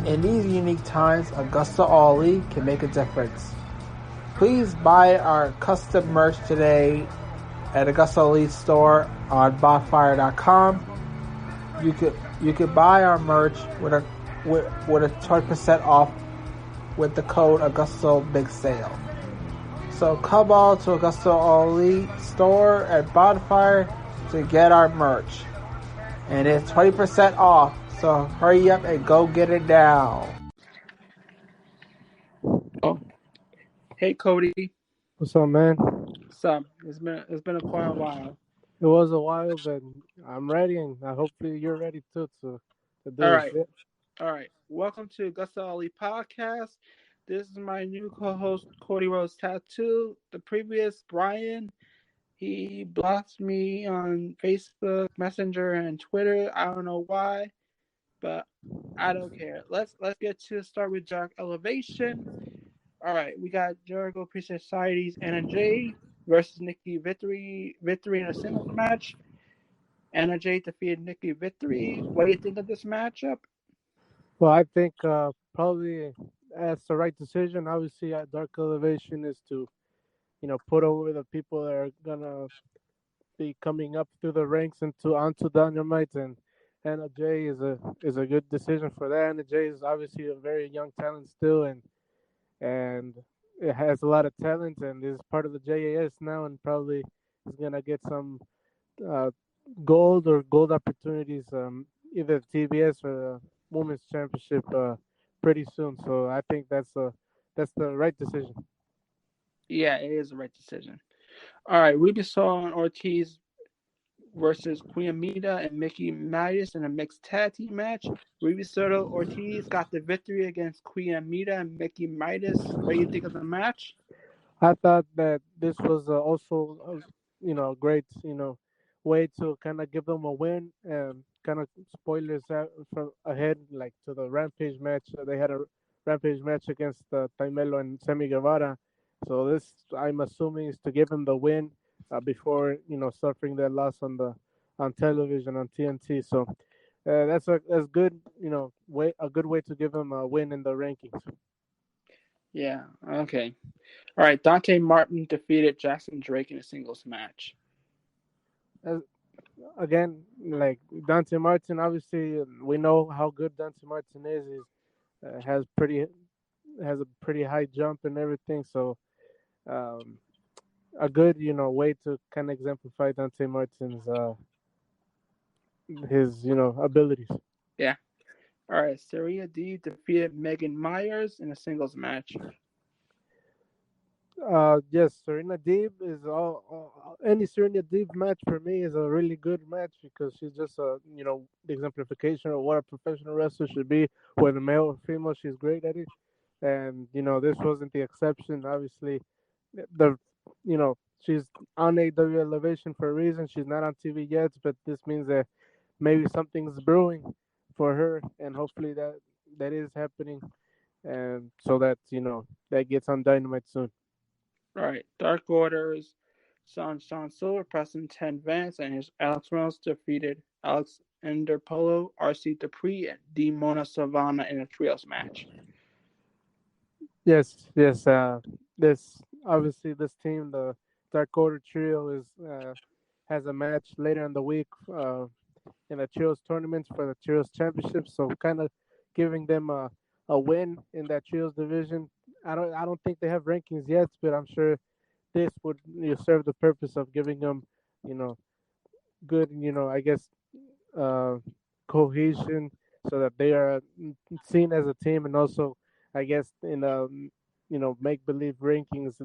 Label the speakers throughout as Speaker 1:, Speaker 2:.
Speaker 1: In these unique times, AgostoAllElite can make a difference. Please buy our custom merch today at AgostoAllElite store on bonfire.com. You could buy our merch with a 20% off with the code Augusto Big Sale. So come on to AgostoAllElite store at Bonfire to get our merch. And it's 20% off, so hurry up and go get it now.
Speaker 2: Oh, hey Cody.
Speaker 3: What's up, man?
Speaker 2: What's up? It's been quite a while.
Speaker 3: It was a while, but I'm ready, and hopefully you're ready too to do
Speaker 2: All
Speaker 3: this
Speaker 2: right.
Speaker 3: shit.
Speaker 2: All right. Welcome to AgostoAllElite Podcast. This is my new co-host Cody Rose Tattoo. The previous Brian, he blocked me on Facebook, Messenger, and Twitter. I don't know why, but I don't care. Let's get to start with Dark Elevation. All right, we got Jericho Priest Society's Anna Jay versus Nikki Victory in a singles match. Anna Jay defeated Nikki Victory. What do you think of this matchup?
Speaker 3: Well, I think probably that's the right decision. Obviously, Dark Elevation is to, put over the people that are gonna be coming up through the ranks onto Dynamite, and Anna Jay is a good decision for that. Anna Jay is obviously a very young talent still, and it has a lot of talent, and is part of the JAS now, and probably is gonna get some uh, gold opportunities, either TBS or the Women's Championship pretty soon. So I think that's the right decision.
Speaker 2: Yeah, it is the right decision. All right, Ruby Soho and Ortiz versus Queen Amita and Mickey Midas in a mixed tag team match. Ruby Soho Ortiz got the victory against Queen Amita and Mickey Midas. What do you think of the match?
Speaker 3: I thought that this was also a great way to kind of give them a win, and kind of spoilers out from ahead, like to the Rampage match. They had a Rampage match against Taimelo and Sammy Guevara. So this, I'm assuming, is to give them the win before suffering their loss on television on TNT. So that's good. A good way to give them a win in the rankings.
Speaker 2: Yeah, okay. All right, Dante Martin defeated Jackson Drake in a singles match.
Speaker 3: Again, like Dante Martin, obviously we know how good Dante Martin is. He has a pretty high jump and everything. So a good way to kind of exemplify Dante Martin's his abilities.
Speaker 2: Yeah. All right, Serena Deeb defeated Megan Myers in a singles match.
Speaker 3: Yes, Serena Deeb is any Serena Deeb match for me is a really good match because she's just the exemplification of what a professional wrestler should be, whether male or female. She's great at it, and this wasn't the exception. Obviously, the she's on AW Elevation for a reason. She's not on TV yet, but this means that maybe something's brewing for her, and hopefully that is happening, and so that that gets on Dynamite soon.
Speaker 2: All right, Dark Order's Sean Silver, Preston 10 Vance, and his Alex Reynolds defeated Alexander Polo, RC Dupree, and D Mona Savannah in a trios match.
Speaker 3: Yes. This obviously this team, the Dark Order Trio, has a match later in the week in the Trios tournament for the Trios Championship. So kind of giving them a win in that Trios division. I don't think they have rankings yet, but I'm sure this would serve the purpose of giving them good I guess cohesion, so that they are seen as a team, and also I guess in make believe rankings.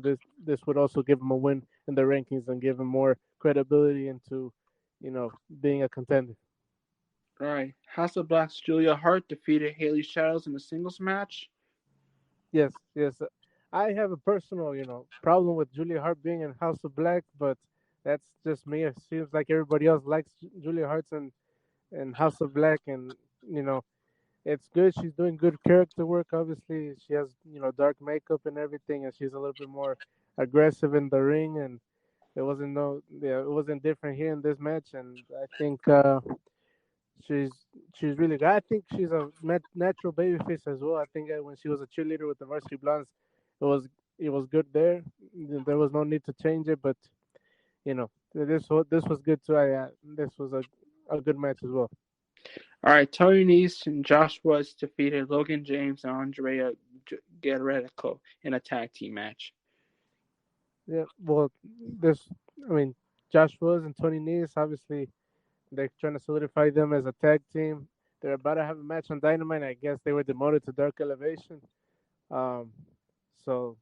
Speaker 3: This would also give them a win in the rankings and give them more credibility into being a contender.
Speaker 2: All right, House of Black's Julia Hart defeated Haley Shadows in a singles match.
Speaker 3: Yes. I have a personal problem with Julia Hart being in House of Black, but that's just me. It seems like everybody else likes Julia Hart and House of Black, and it's good. She's doing good character work. Obviously, she has dark makeup and everything, and she's a little bit more aggressive in the ring. And it wasn't different here in this match. And I think she's she's really good. I think she's a natural baby face as well. I think when she was a cheerleader with the Varsity Blondes, it was it was good there. There was no need to change it, but this was good too. This was a good match as well.
Speaker 2: All right, Tony Nese and Josh Woods defeated Logan James and Andrea Guerrero in a tag team match.
Speaker 3: Yeah, well, this I mean, Josh Woods and Tony Nese, obviously they're trying to solidify them as a tag team. They're about to have a match on Dynamite. I guess they were demoted to Dark Elevation. Um, so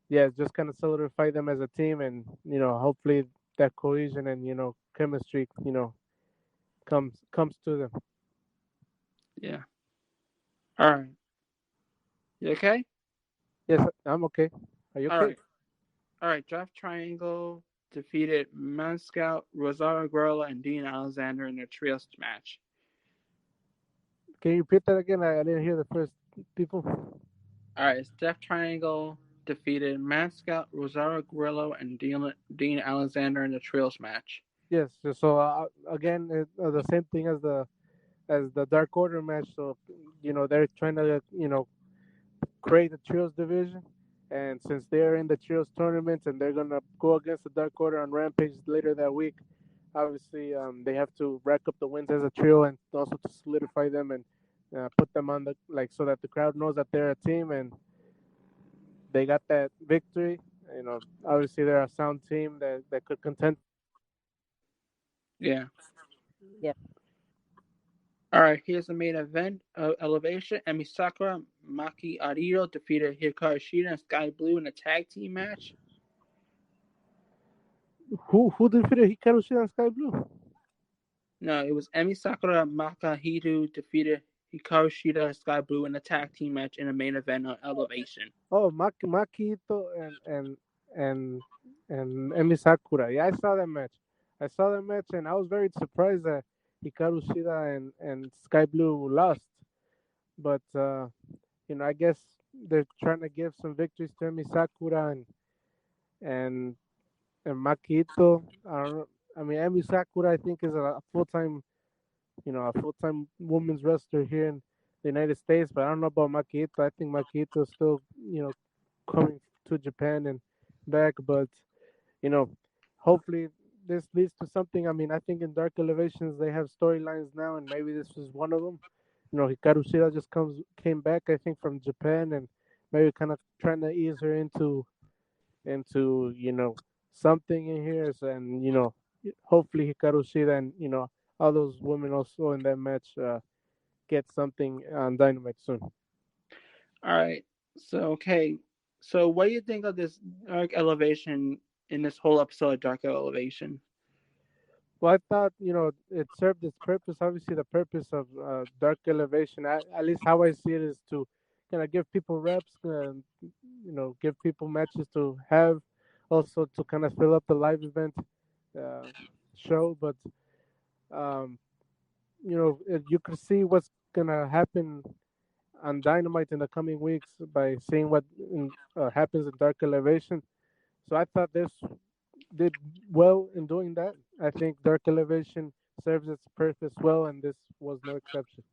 Speaker 3: yeah, just kind of solidify them as a team, and hopefully that cohesion and chemistry comes to them.
Speaker 2: Yeah. All right. You okay?
Speaker 3: Yes, I'm okay. Are you
Speaker 2: All
Speaker 3: okay?
Speaker 2: right. All right. Draft Triangle defeated Man Scout, Rosario Guerrero, and Dean Alexander in a trios match.
Speaker 3: Can you repeat that again? I didn't hear the first people.
Speaker 2: All right. Death Triangle defeated Man Scout, Rosario Guerrero, and Dean Alexander in a trios match.
Speaker 3: Yes. So again, the same thing as the Dark Order match. So they're trying to create a trios division, and since they're in the trios tournament and they're gonna go against the Dark Order on Rampage later that week, obviously they have to rack up the wins as a trio and also to solidify them and put them on the so that the crowd knows that they're a team and they got that victory. Obviously they're a sound team that could contend.
Speaker 2: Yeah.
Speaker 3: Yeah.
Speaker 2: All right, here's the main event of Elevation. Emi Sakura, Maki Ariro defeated Hikaru Shida and Sky Blue in a tag team match.
Speaker 3: Who defeated Hikaru Shida and Sky Blue?
Speaker 2: No, it was Emi Sakura, Makahiru defeated Hikaru Shida and Sky Blue in a tag team match in the main event of Elevation.
Speaker 3: Oh, Makito and and Emi Sakura. Yeah, I saw that match. I saw that match, and I was very surprised that Hikaru Shida and Sky Blue lost. But I guess they're trying to give some victories to Emi Sakura and and Makito. I don't know. I mean, Emi Sakura, I think, is a full time women's wrestler here in the United States. But I don't know about Makito. I think Makito is still, coming to Japan and back. But you know, hopefully this leads to something. I mean, I think in Dark Elevations they have storylines now, and maybe this was one of them. Hikaru Shida just came back, I think, from Japan, and maybe kind of trying to ease her into something in here, and hopefully Hikaru Shida and all those women also in that match get something on Dynamite soon.
Speaker 2: All right, okay. So what do you think of this Dark Elevation in this whole episode of Dark Elevation?
Speaker 3: Well, I thought it served its purpose. Obviously, the purpose of Dark Elevation, at least how I see it, is to kind of give people reps, give people matches to have, also to kind of fill up the live event uh, show. But um, you could see what's gonna happen on Dynamite in the coming weeks by seeing what happens in Dark Elevation. So I thought this did well in doing that. I think Dark Elevation serves its purpose well, and this was no exception.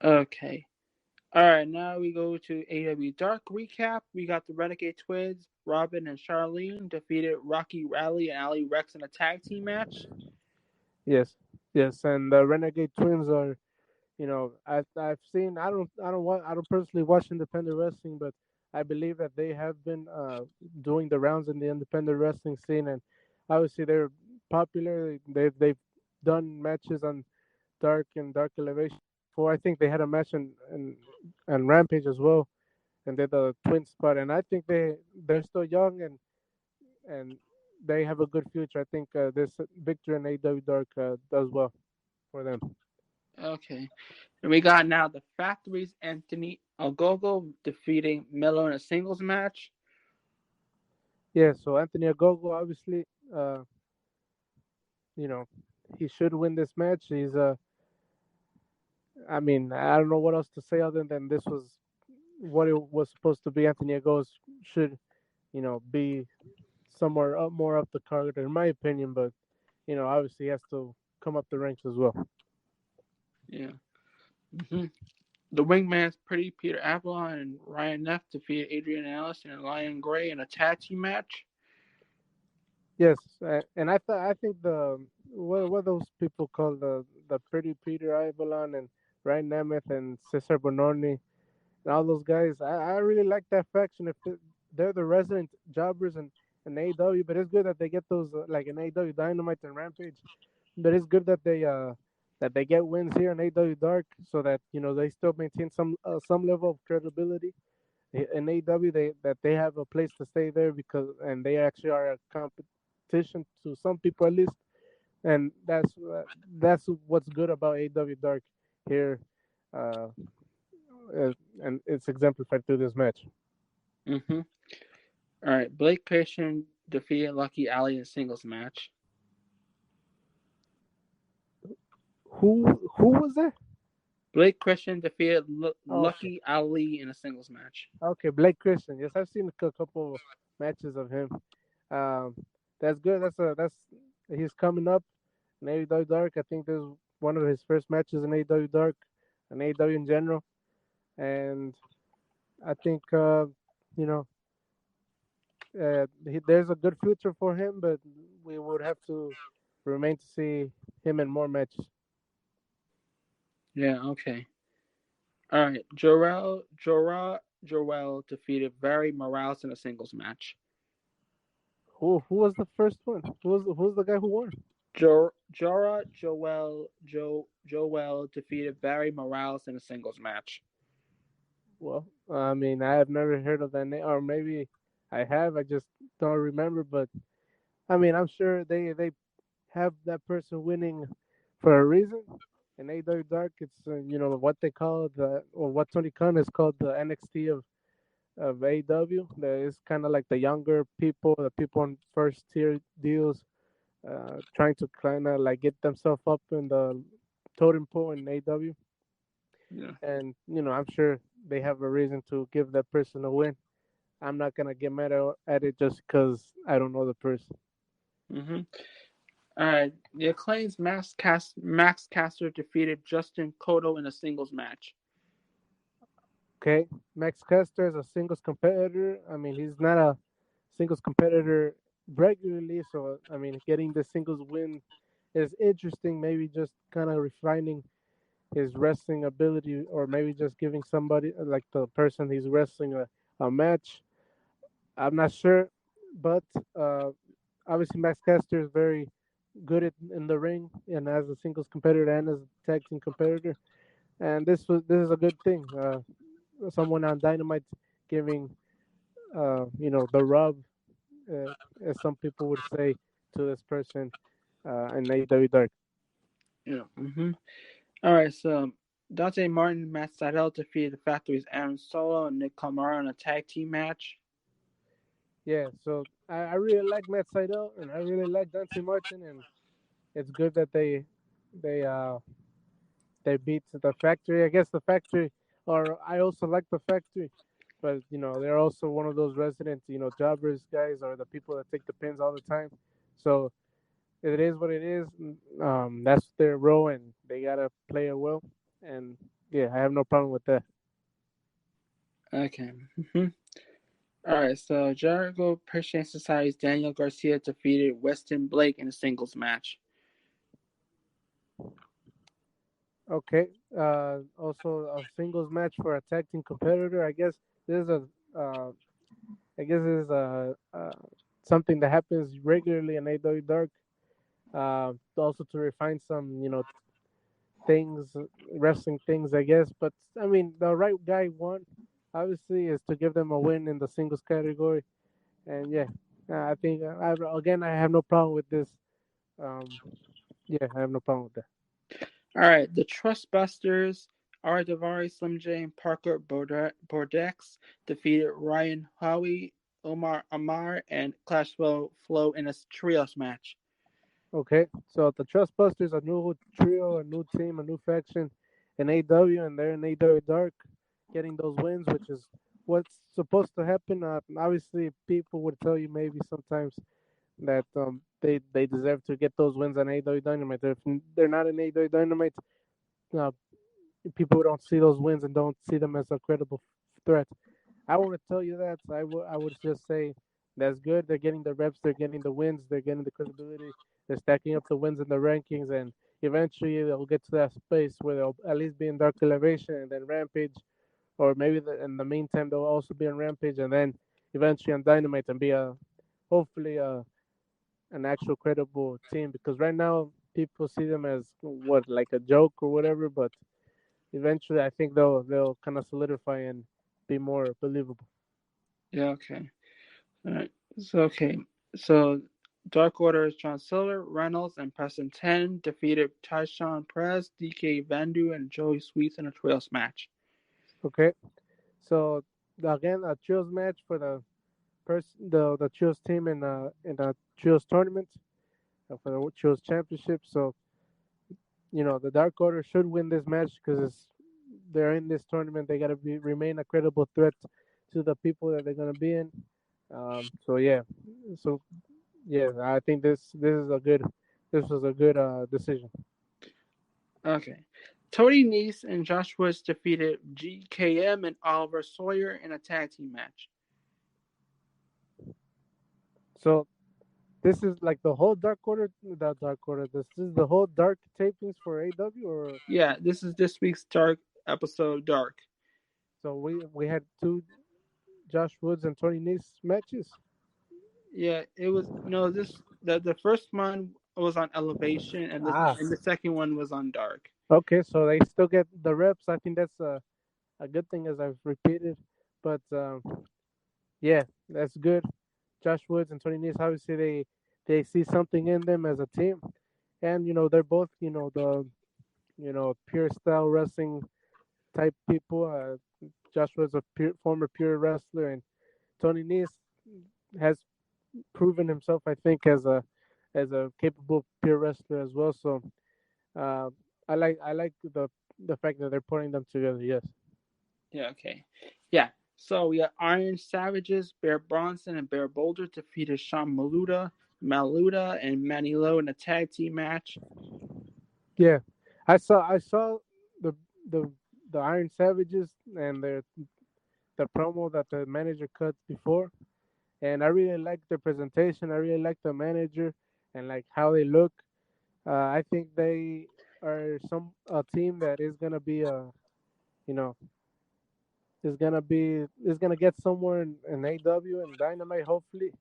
Speaker 2: Okay. All right, now we go to AW Dark recap. We got the Renegade Twins, Robin and Charlene defeated Rocky Rally and Ali Rex in a tag team match.
Speaker 3: Yes, yes, and the Renegade Twins are, I've seen. I don't personally watch independent wrestling, but I believe that they have been doing the rounds in the independent wrestling scene, and obviously they're popular. They've done matches on Dark Elevation. For I think they had a match in Rampage as well, and they're the twin spot. And I think they're still young and they have a good future. I think this victory in AW Dark does well for them.
Speaker 2: Okay. And we got now the Factory's Anthony Ogogo defeating Melo in a singles match.
Speaker 3: Yeah, so Anthony Agogo, obviously, uh, you know, he should win this match. I mean, I don't know what else to say other than this was what it was supposed to be. Anthony Agogo should, be somewhere up more up the card, in my opinion. But obviously, he has to come up the ranks as well.
Speaker 2: Yeah. hmm The Wingman's Pretty Peter Avalon and Ryan Neff defeated Adrian Ellis and Lion Gray in a tag team match.
Speaker 3: Yes, and I think what those people call the Pretty Peter Avalon and Ryan Nemeth and Cesar Bononi and all those guys. I really like that faction. If they're the resident jobbers and AEW, but it's good that they get those like in AEW Dynamite and Rampage. But it's good that they get wins here in AEW Dark, so that they still maintain some level of credibility in AEW. They have a place to stay there because and they actually are a competition to some people at least, and that's what's good about AEW Dark here. Uh, and it's exemplified through this match.
Speaker 2: hmm All right. Blake Christian defeated Lucky Ali in a singles match.
Speaker 3: Who was that?
Speaker 2: Blake Christian defeated
Speaker 3: Oh, okay,
Speaker 2: Lucky Ali in a singles match.
Speaker 3: okay, Blake Christian. Yes, I've seen a couple matches of him. Um, that's good. That's he's coming up in AEW Dark. I think this is one of his first matches in AEW Dark and AEW in general, and I think you know there's a good future for him, but we would have to remain to see him in more matches.
Speaker 2: Yeah, okay. All right. Joel defeated Barry Morales in a singles match.
Speaker 3: Who was the first one? Who's the guy who won?
Speaker 2: Joel defeated Barry Morales in a singles match.
Speaker 3: Well, I mean, I have never heard of that name, or maybe I have. I just don't remember. But I mean, I'm sure they have that person winning for a reason. In AEW Dark, it's what they call or what Tony Khan has called the NXT of AEW. That is kind of like the younger people, the people on first tier deals, trying to kind of like get themselves up in the totem pole in AEW.
Speaker 2: Yeah.
Speaker 3: And I'm sure they have a reason to give that person a win. I'm not gonna get mad at it just because I don't know the person.
Speaker 2: hmm All right. The Acclaim's Max Caster defeated Justin Cotto in a singles match.
Speaker 3: Okay, Max Caster is a singles competitor. I mean, he's not a singles competitor regularly, so I mean, getting the singles win is interesting. Maybe just kind of refining his wrestling ability, or maybe just giving somebody like the person he's wrestling a match. I'm not sure, but uh, obviously Max Caster is very good in the ring and as a singles competitor and as a tag team competitor. And this is a good thing. Someone on Dynamite giving the rub, uh, as some people would say, to this person in AEW Dark.
Speaker 2: Yeah. All right. So Dante Martin and Matt Sydal defeated the Factory's Aaron Solo and Nick Kamaru in a tag team match.
Speaker 3: Yeah, so I really like Matt Sydal and I really like Dante Martin, and it's good that they uh they beat the Factory. I guess the Factory, or I also like the Factory, but they're also one of those resident jobbers guys, or the people that take the pins all the time. So it is what it is. That's their role, and they gotta play it well. And yeah, I have no problem with that.
Speaker 2: Okay. All right. So Jericho Christian Society's Daniel Garcia defeated Weston Blake in a singles match.
Speaker 3: Okay. Also a singles match for a tag team competitor. I guess this is a uh, something that happens regularly in AEW Dark. Also to refine some things, wrestling things, I guess. But I mean, the right guy won. Obviously, is to give them a win in the singles category. And yeah, I think I have no problem with this. Um, yeah, I have no problem with that.
Speaker 2: All right. The Trustbusters, R. Davari, Slim J, and Parker Bordex defeated Ryan Howie, Omar Amar, and Clash Flow in a trios match.
Speaker 3: Okay, so the Trustbusters, a new trio, a new team, a new faction in AW, and they're in AW Dark, getting those wins, which is what's supposed to happen. Obviously, people would tell you maybe sometimes that they deserve to get those wins on AEW Dynamite. If they're not in AEW Dynamite, uh, people don't see those wins and don't see them as a credible threat. I want to tell you that. I would just say that's good. They're getting the reps, they're getting the wins, they're getting the credibility, they're stacking up the wins in the rankings, and eventually they'll get to that space where they'll at least be in Dark Elevation and then Rampage, or maybe in the meantime they'll also be on Rampage and then eventually on Dynamite and be hopefully an actual credible team. Because right now people see them as what, like a joke or whatever, but eventually I think they'll kind of solidify and be more believable.
Speaker 2: Yeah, okay. All right. So Dark Order's John Silver, Reynolds, and Preston 10 defeated Tyshawn Perez, DK Vandu, and Joey Sweet in a trios match.
Speaker 3: Okay, so again, a trios match for the trios team in a trios tournament for the trios championship. So the Dark Order should win this match because they're in this tournament. They gotta remain a credible threat to the people that they're gonna be in. So yeah, so yeah, I think this was a good decision.
Speaker 2: Okay. Tony Nese and Josh Woods defeated GKM and Oliver Sawyer in a tag team match.
Speaker 3: So this is like the whole Dark Order, the Dark Order. This is the whole Dark tapings for AW, or
Speaker 2: Yeah, this is this week's Dark episode, Dark.
Speaker 3: so we had two Josh Woods and Tony Nese matches.
Speaker 2: Yeah, it was no this the first one was on Elevation
Speaker 3: Ah,
Speaker 2: and the second one was on Dark.
Speaker 3: okay, so they still get the reps. I think that's a good thing, as I've repeated. But yeah, that's good. Josh Woods and Tony Nese, obviously they see something in them as a team, and they're both the pure style wrestling type people. Joshua's a former pure wrestler, and Tony Nese has proven himself, I think, as a capable pure wrestler as well. So uh, I like the fact that they're putting them together. Yes.
Speaker 2: Yeah, okay. Yeah. So we got Iron Savages, Bear Bronson, and Bear Boulder defeated Sean Maluda, and Manny Lowe in a tag team match.
Speaker 3: Yeah, I saw the the the Iron Savages and the promo that the manager cut before, and I really like their presentation. I really like the manager and like how they look. I think they are a team that is gonna be you know is gonna get somewhere in AW and Dynamite hopefully,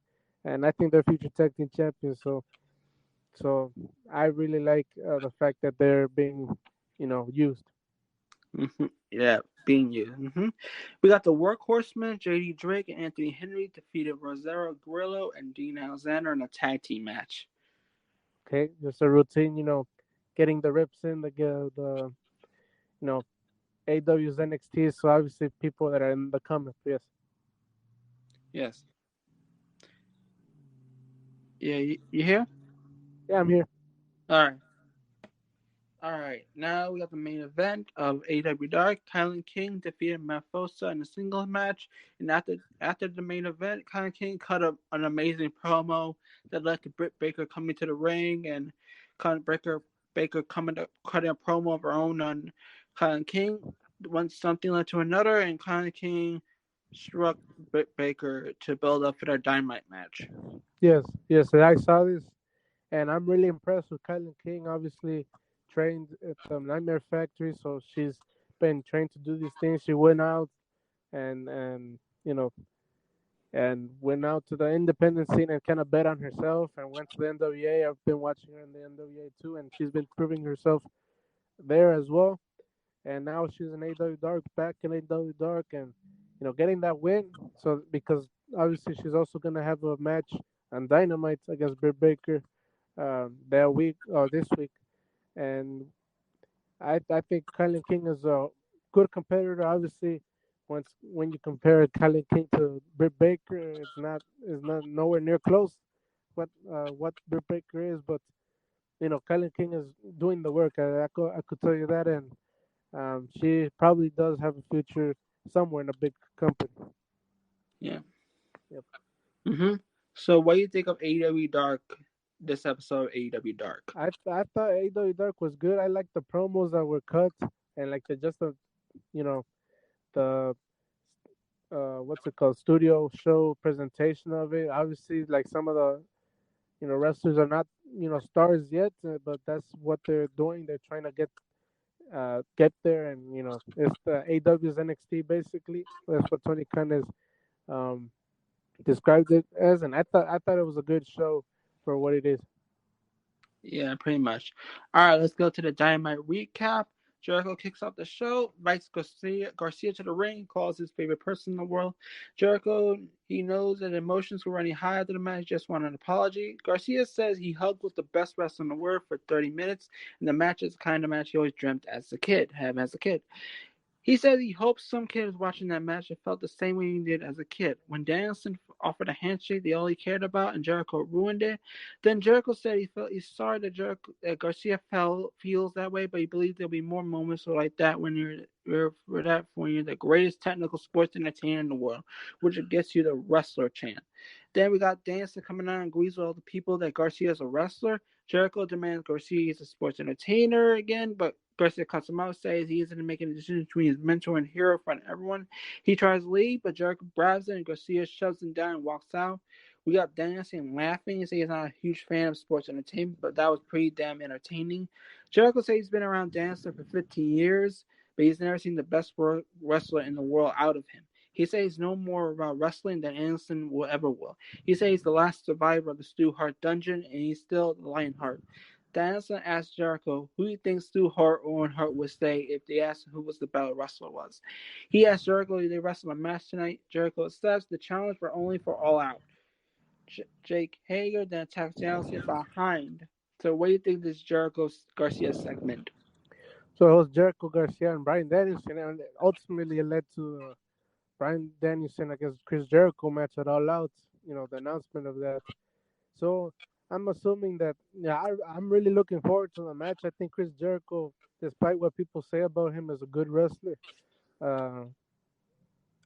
Speaker 3: and I think they're future tag team champions. So I really like the fact that they're being used.
Speaker 2: Yeah, being you. We got the Workhorsemen, JD Drake, and Anthony Henry defeated Rosero Grillo and Dean Alexander in a tag team match.
Speaker 3: Okay, just a routine, getting the reps in the you know AW's NXT. So obviously people that are in the comment. Yes.
Speaker 2: Yes. Yeah, you here?
Speaker 3: Yeah, I'm here.
Speaker 2: All right. All right, now we got the main event of AW Dark. Kylan King defeated Mafosa in a singles match, and after the main event, Kylan King cut an amazing promo that led to Britt Baker coming to the ring and Baker coming to cutting a promo of her own on Kylan King. Once something led to another, and Kylan King struck Britt Baker to build up for their Dynamite match.
Speaker 3: Yes, yes, I saw this, and I'm really impressed with Kylan King. Obviously, trained at the Nightmare Factory, so she's been trained to do these things. She went out and and went out to the independent scene and kind of bet on herself and went to the NWA. I've been watching her in the NWA too, and she's been proving herself there as well. And now she's in AW Dark, back in AW Dark, and getting that win. So because obviously she's also gonna have a match on Dynamite against Britt Baker that week or this week, and I think Kylan King is a good competitor. Obviously, when you compare Kylan King to Britt Baker, it's not nowhere near close what Britt Baker is, but Kylan King is doing the work. I could tell you that, and she probably does have a future somewhere in a big company.
Speaker 2: Yeah.
Speaker 3: Yep.
Speaker 2: Mhm. So, what do you think of AEW Dark? This episode of AEW Dark.
Speaker 3: I thought AEW Dark was good. I liked the promos that were cut and like the you know the what's it called, studio show presentation of it. Obviously, like some of the wrestlers are not stars yet, but that's what they're doing. They're trying to get there, and it's the AW's NXT basically. That's what Tony Khan has um, described it as, and I thought it was a good show for what it is.
Speaker 2: Yeah, pretty much. All right, let's go to the Dynamite recap. Jericho kicks off the show, invites Garcia to the ring, calls his favorite person in the world. Jericho, he knows that emotions were running high after the match, just wanted an apology. Garcia says he hugged with the best wrestler in the world for 30 minutes, and the match is the kind of match he always dreamt as a kid, have as a kid. He said he hopes some kid was watching that match and felt the same way he did as a kid. When Danielson offered a handshake they all he cared about and Jericho ruined it, then Jericho said he's sorry that Garcia feels that way, but he believes there'll be more moments like that when you're the greatest technical sports entertainer in the world, which gets you the wrestler chant. Then we got Danielson coming out and agrees with all the people that Garcia is a wrestler. Jericho demands Garcia is a sports entertainer again, but Garcia cuts him out, says he isn't making a decision between his mentor and hero in front of everyone. He tries to leave, but Jericho grabs him and Garcia shoves him down and walks out. We got Danielson laughing and saying he's not a huge fan of sports entertainment, but that was pretty damn entertaining. Jericho says he's been around Danielson for 15 years, but he's never seen the best wrestler in the world out of him. He says he's no more about wrestling than Anderson will ever will. He says he's the last survivor of the Stu Hart dungeon, and he's still the Lionheart. Danielson asked Jericho who he thinks Stu Hart or Owen Hart would say if they asked who was the better wrestler was. He asked Jericho if they wrestle a match tonight. Jericho accepts the challenge, but only for All Out. Jake Hager then attacks Danielson behind. So what do you think of this Jericho Garcia segment?
Speaker 3: So it was Jericho Garcia and Brian Danielson, and ultimately it led to Brian Danielson against Chris Jericho match at All Out. The announcement of that. So I'm assuming that I'm really looking forward to the match. I think Chris Jericho, despite what people say about him, is a good wrestler. Uh,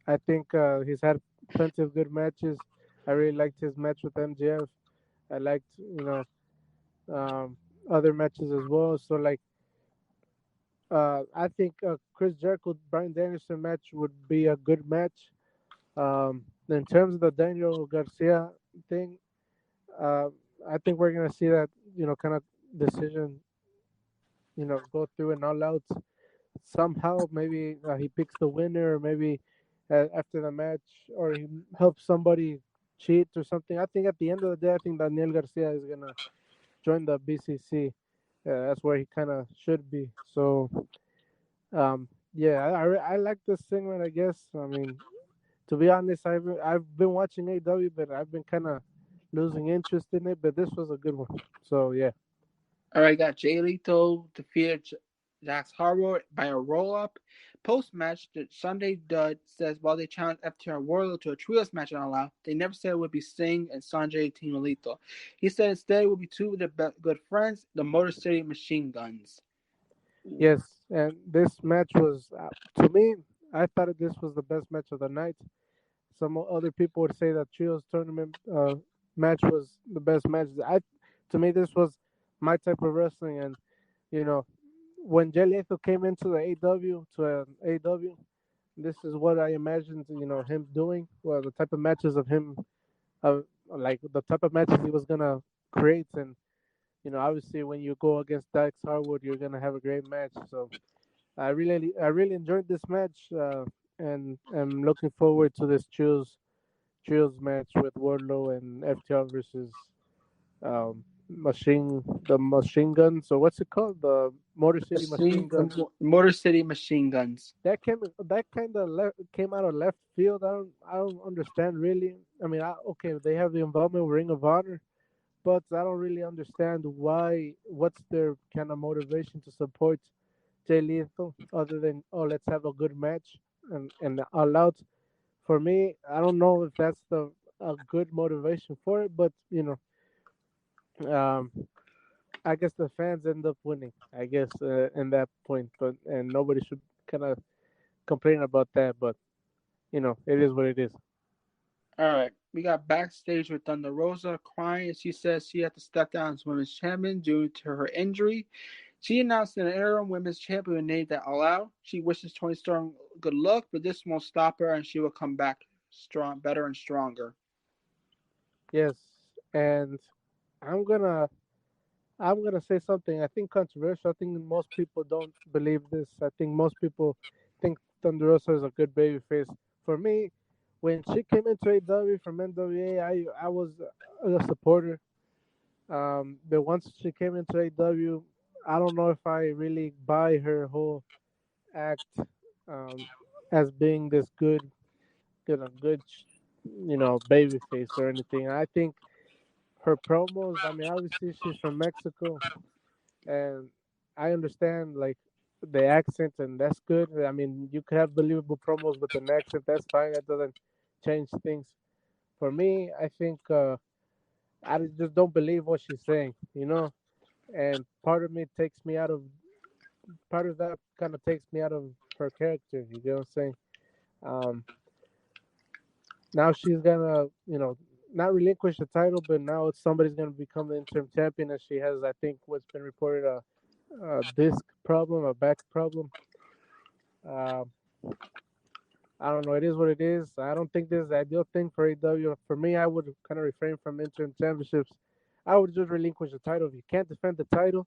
Speaker 3: I think he's had plenty of good matches. I really liked his match with MJF. I liked um, other matches as well. So like I think Chris Jericho Brian Danielson match would be a good match. In terms of the Daniel Garcia thing, uh, I think we're gonna see that kind of decision go through and all out somehow. Maybe he picks the winner, or maybe after the match, or he helps somebody cheat or something. I think at the end of the day, I think Daniel Garcia is gonna join the BCC. That's where he kind of should be. So yeah, I like this segment. I guess. I mean, to be honest, I've been watching AW, but I've been kind of losing interest in it. But this was a good one. So yeah.
Speaker 2: All right, got Jay Lethal defeated Dax Harwood by a roll up. Post match, the Sunday Dud says while they challenged FTR Warlord to a trios match on All Out, they never said it would be Singh and Sanjay Team Lethal. He said instead it would be two of their good friends, the Motor City Machine Guns.
Speaker 3: Yes, and this match was to me. I thought this was the best match of the night. Some other people would say that trios tournament match was the best match. To me, this was my type of wrestling, and you know, when Jay Lethal came into the AW this is what I imagined. Him doing. Well, the type of matches of him, like the type of matches he was gonna create, and obviously when you go against Dax Harwood, you're gonna have a great match. So I really enjoyed this match, and I'm looking forward to this trios match with Wardlow and FTR versus the machine gun. So what's it called? The Motor City Machine Gun.
Speaker 2: Motor City Machine Guns.
Speaker 3: That kind of came out of left field. I don't understand really. I mean, okay, they have the involvement with Ring of Honor, but I don't really understand why. What's their kind of motivation to support Jay Lethal other than let's have a good match and all out. For me, I don't know if that's the a good motivation for it, but um, I guess the fans end up winning. I guess in that point, but and nobody should kind of complain about that. But it is what it is.
Speaker 2: All right. We got backstage with Thunder Rosa crying. She says she had to step down as women's champion due to her injury. She announced an interim women's champion named that All Out. She wishes Tony Storm good luck, but this won't stop her, and she will come back strong, better and stronger.
Speaker 3: Yes, and I'm gonna I'm gonna say something I think controversial. I think most people don't believe this. I think most people think Thunder Rosa is a good babyface. For me, when she came into AEW from NWA, I was a supporter. But once she came into AEW, I don't know if I really buy her whole act um, as being this good, good, babyface or anything. I think her promos. I mean, obviously she's from Mexico, and I understand like the accent, and that's good. I mean, you could have believable promos with an accent. That's fine. That doesn't change things. For me, I think I just don't believe what she's saying. And part of that kind of takes me out of her character. You get what I'm saying? Um, Now she's gonna, not relinquish the title, but now it's somebody's gonna become the interim champion, and she has, I think, what's been reported a disc problem, a back problem. Um, I don't know. It is what it is. I don't think this is the ideal thing for AEW. For me, I would kind of refrain from interim championships. I would just relinquish the title. If you can't defend the title,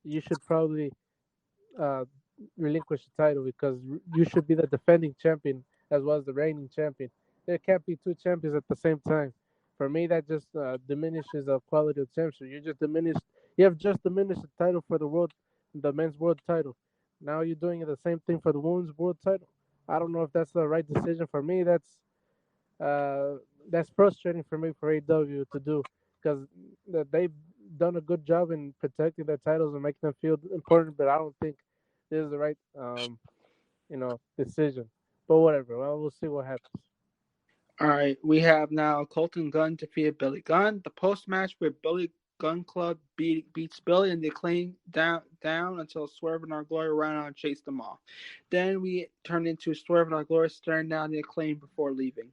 Speaker 3: you should probably uh, relinquish the title because you should be the defending champion as well as the reigning champion. There can't be two champions at the same time. For me, that just diminishes the quality of championship. You have just diminished the title for the men's world title. Now you're doing the same thing for the women's world title. I don't know if that's the right decision for me. Uh, that's frustrating for me for AEW to do because they've done a good job in protecting their titles and making them feel important. But I don't think this is the right decision. But whatever. Well, we'll see what happens.
Speaker 2: All right, we have now Colton Gunn defeated Billy Gunn. The post match where Billy Gunn Club beats Billy and they clean down until Swerve and Our Glory ran out and chased them off. Then we turned into Swerve and Our Glory staring down the Acclaim before leaving.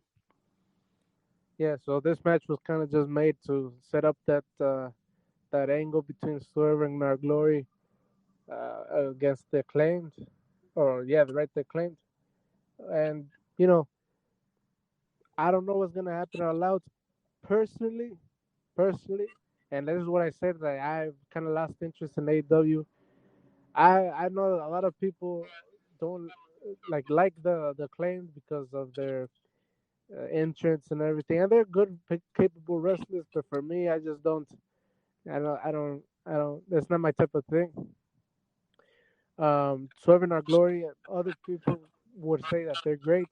Speaker 3: Yeah. So this match was kind of just made to set up that angle between Swerve and Our Glory against the Acclaimed, or yeah, the right the Acclaimed, and you know I don't know what's gonna happen out loud personally, and this is what I said that I've kind of lost interest in AEW. I know a lot of people don't like the claims because of their entrance and everything, and they're good, capable wrestlers. But for me, I just don't. I don't. That's not my type of thing. Swerving Our Glory, and other people would say that they're great.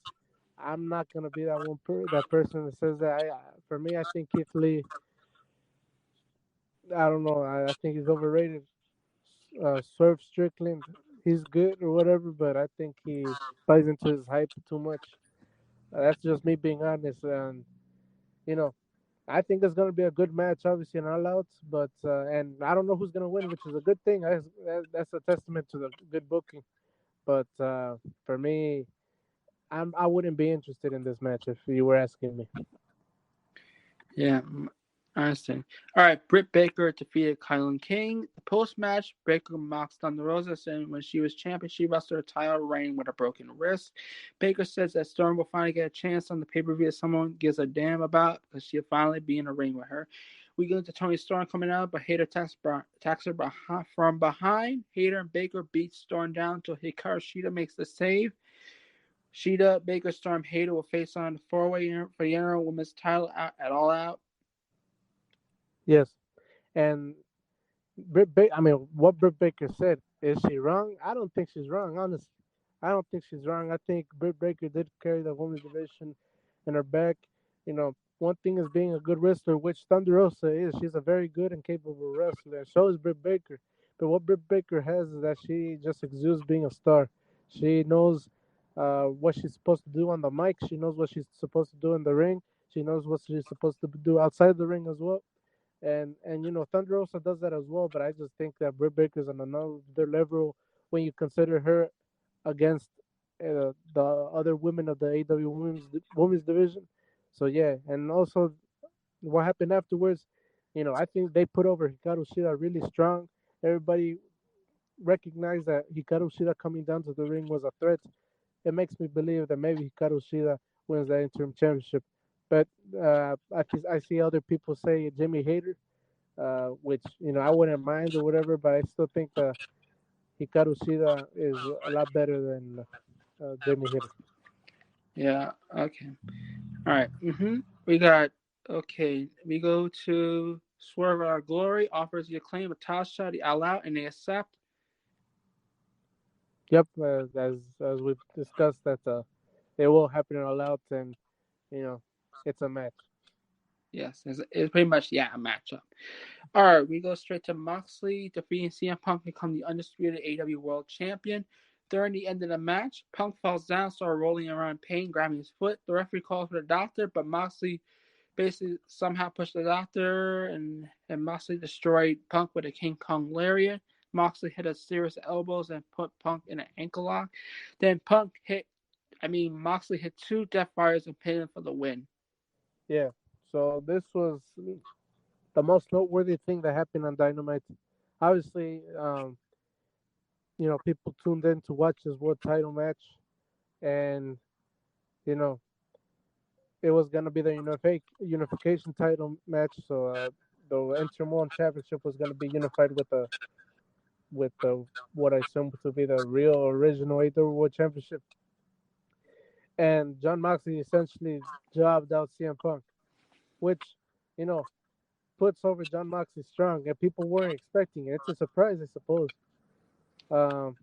Speaker 3: I'm not gonna be that person that says that. For me, I think Keith Lee. I don't know. I think he's overrated. Swerve Strickland, he's good or whatever, but I think he buys into his hype too much. That's just me being honest, and you know, I think it's gonna be a good match, obviously in All Out, but and I don't know who's gonna win, which is a good thing. That's a testament to the good booking. But for me, I wouldn't be interested in this match if you were asking me.
Speaker 2: Yeah, I understand. All right, Britt Baker defeated Kylan King. The post match, Baker mocks Thunder Rosa, saying when she was champion, she wrestled her title reign with a broken wrist. Baker says that Storm will finally get a chance on the pay per view someone gives a damn about because she'll finally be in a ring with her. We get into Tony Storm coming out, but Hayter attacks her from behind. Hayter and Baker beat Storm down until Hikaru Shida makes the save. Shida, Baker, Storm, Hayter will face on the four-way for the interim women's title at All Out.
Speaker 3: Yes, and I mean, what Britt Baker said, is she wrong? I don't think she's wrong, honestly. I don't think she's wrong. I think Britt Baker did carry the women's division in her back. One thing is being a good wrestler, which Thunder Rosa is. She's a very good and capable wrestler. So is Britt Baker. But what Britt Baker has is that she just exudes being a star. She knows what she's supposed to do on the mic. She knows what she's supposed to do in the ring. She knows what she's supposed to do outside the ring as well. And Thunder Rosa does that as well, but I just think that Britt Baker's on another level when you consider her against the other women of the AEW women's division. So yeah, and also what happened afterwards, I think they put over Hikaru Shida really strong. Everybody recognized that Hikaru Shida coming down to the ring was a threat. It makes me believe that maybe Hikaru Shida wins the interim championship. But I see other people say Jimmy Hayter, which I wouldn't mind or whatever, but I still think Hikaru Shida is a lot better than Jimmy Hayter.
Speaker 2: Yeah. Okay. All right. We got. Okay. We go to Swerve Our Glory offers the Acclaim a toss shot. He allow and they accept.
Speaker 3: Yep, as we've discussed, that it will happen in All Out, and you know it's a match.
Speaker 2: Yes, it's pretty much a matchup. All right, we go straight to Moxley defeating CM Punk to become the undisputed AEW World Champion. During the end of the match, Punk falls down, started rolling around in pain, grabbing his foot. The referee calls for the doctor, but Moxley basically somehow pushed the doctor, and Moxley destroyed Punk with a King Kong lariat. Moxley hit a series of elbows and put Punk in an ankle lock. Then Moxley hit two Death Fires and pinned him for the win.
Speaker 3: Yeah. So this was the most noteworthy thing that happened on Dynamite. Obviously, people tuned in to watch this world title match, and you know, it was gonna be the unification title match. So the interim world championship was gonna be unified with the what I assume to be the real original AEW World Championship. And John Moxley essentially jobbed out CM Punk, which you know puts over John Moxley strong, and people weren't expecting it. It's a surprise, I suppose. Um,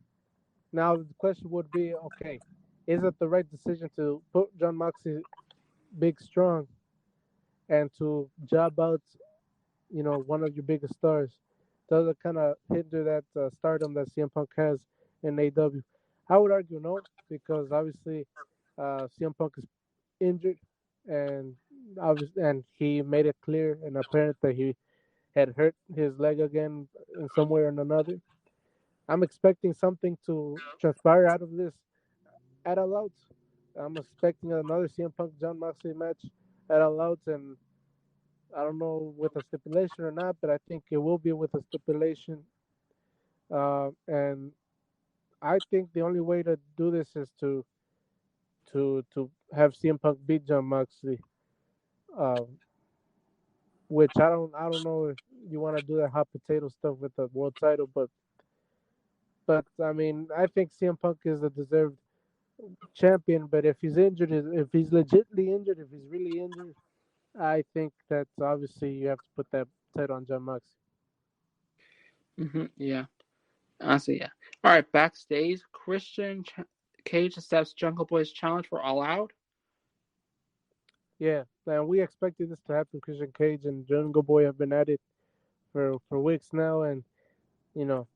Speaker 3: Now the question would be, okay, is it the right decision to put John Moxley big strong and to job out, one of your biggest stars? Does it kind of hinder that stardom that CM Punk has in AEW? I would argue no, because obviously CM Punk is injured, and and he made it clear and apparent that he had hurt his leg again in some way or another. I'm expecting something to transpire out of this at All Out. I'm expecting another CM Punk John Moxley match at All Out, and I don't know with a stipulation or not, but I think it will be with a stipulation. And I think the only way to do this is to have CM Punk beat John Moxley, uh, which I don't know if you want to do that hot potato stuff with the world title, but I mean I think CM Punk is a deserved champion. But if he's injured, if he's legitimately injured, if he's really injured, I think that obviously you have to put that title on John Moxley.
Speaker 2: Yeah. Honestly, yeah. All right, backstage, Cage accepts Jungle Boy's challenge for All Out.
Speaker 3: Yeah, and we expected this to happen. Christian Cage and Jungle Boy have been at it for weeks now, and you know,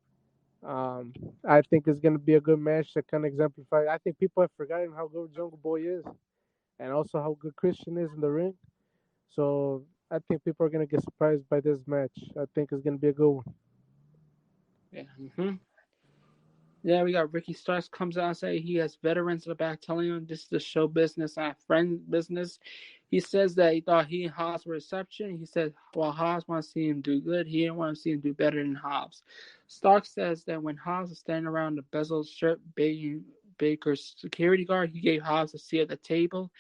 Speaker 3: um, I think it's gonna be a good match that kind of exemplify. I think people have forgotten how good Jungle Boy is, and also how good Christian is in the ring. So I think people are gonna get surprised by this match. I think it's gonna be a good one.
Speaker 2: Yeah. Yeah, we got Ricky Starks comes out and say he has veterans in the back telling him this is the show business, not friend business. He says that he thought he and Hobbs were exception. He said while Hobbs wants to see him do good, he didn't want to see him do better than Hobbs. Starks says that when Hobbs was standing around the bezeled shirt begging Baker's security guard, he gave Hobbs a seat at the table.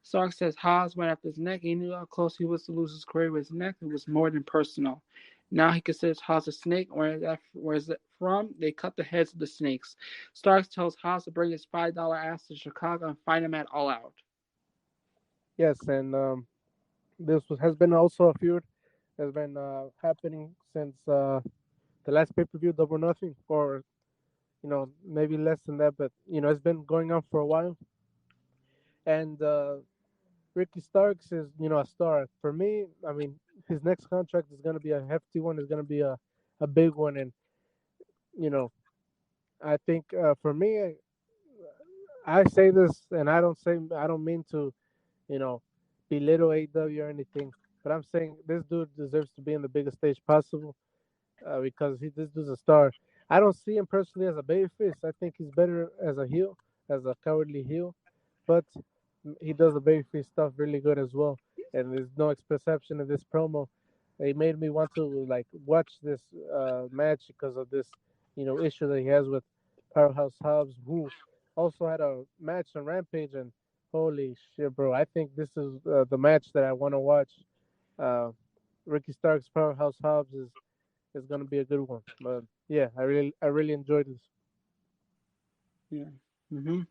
Speaker 2: Stark says Haas went after his neck. He knew how close he was to lose his career with his neck. It was more than personal. Now he considers Haas a snake. Where is it from? They cut the heads of the snakes. Starks tells Haas to bring his $5 ass to Chicago and find him at All Out.
Speaker 3: Yes, and has been also a feud that's been happening since the last pay per view, Double Nothing, or maybe less than that, but it's been going on for a while. And Ricky Starks is a star for me. I mean, his next contract is going to be a hefty one. It's going to be a big one, and you know, I think for me, I say this, and I don't mean to you know belittle AEW or anything, but I'm saying this dude deserves to be in the biggest stage possible because this dude's a star. I don't see him personally as a babyface. I think he's better as a heel, as a cowardly heel. But he does the babyface stuff really good as well. And there's no exception of this promo. It made me want to like watch this match because of this, issue that he has with Powerhouse Hobbs, who also had a match on Rampage. And holy shit, bro! I think this is the match that I want to watch. Uh, Ricky Starks Powerhouse Hobbs is gonna be a good one. But yeah, I really enjoyed this.
Speaker 2: Yeah. Mhm.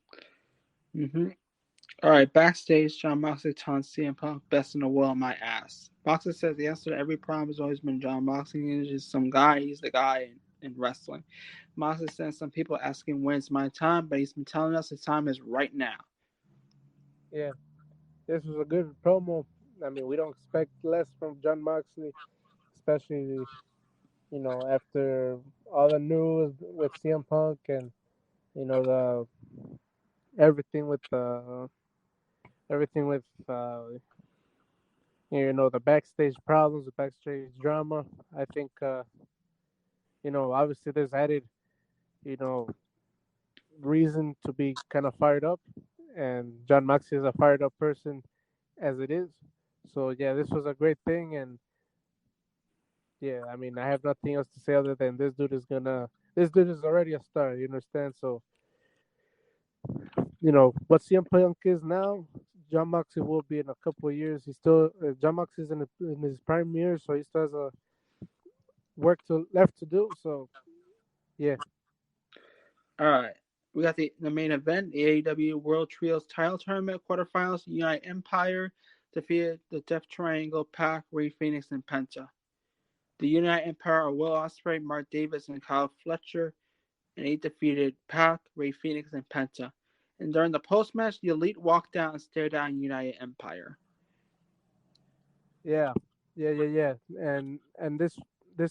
Speaker 2: Mhm. All right. Backstage, John Moxley taunts CM Punk, "Best in the world, my ass." Moxley says the answer to every problem has always been John Moxley. He's just some guy. He's the guy in wrestling. Moxley says some people asking when's my time, but he's been telling us the time is right now.
Speaker 3: Yeah, this was a good promo. I mean, we don't expect less from John Moxley, especially after all the news with CM Punk and the everything with the everything with the backstage problems, the backstage drama. I think obviously there's added you know reason to be kind of fired up, and John Moxley is a fired up person as it is. So yeah, this was a great thing, and yeah, I mean I have nothing else to say other than this dude is already a star. You understand? So what CM Punk is now, John Moxley will be in a couple of years. He's still John Moxley is in his prime years, so he still has a work to left to do. So yeah,
Speaker 2: All right. We got the main event, the AEW World Trios Title Tournament quarterfinals. United Empire defeated the Death Triangle, Pac, Ray Phoenix, and Penta. The United Empire are Will Ospreay, Mark Davis, and Kyle Fletcher, and they defeated Pac, Ray Phoenix, and Penta. And during the post-match, the Elite walked down and stared down United Empire.
Speaker 3: yeah, yeah, and this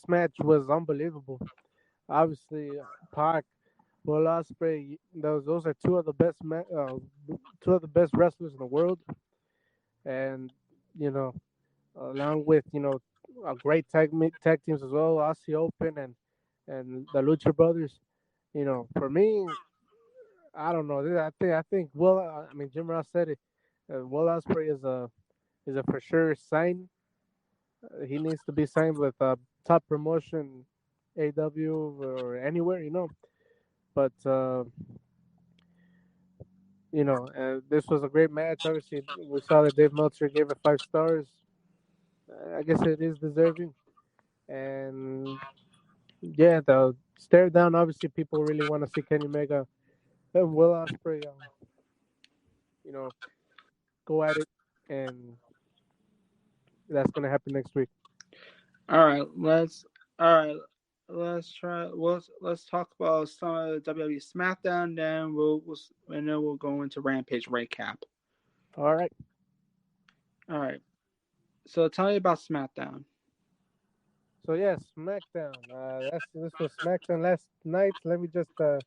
Speaker 3: match was unbelievable. Obviously, Pac, Will Ospreay, those are two of the best wrestlers in the world, and you know along with a great tag teams as well, Aussie Open and the Lucha Brothers. For me, I don't know. I think Will. I mean, Jim Ross said it. Will Ospreay is a for sure sign. He needs to be signed with a top promotion, AW or anywhere. But this was a great match. Obviously, we saw that Dave Meltzer gave it 5 stars. I guess it is deserving. And yeah, the stare down. Obviously, people really want to see Kenny Omega and Will Ospreay, you know, go at it, and that's gonna happen next week.
Speaker 2: All right, let's try. Let's talk about some of the WWE SmackDown. Then we'll go into Rampage recap.
Speaker 3: All right.
Speaker 2: All right. So tell me about SmackDown.
Speaker 3: So yes, SmackDown. This was SmackDown last night. Let me just go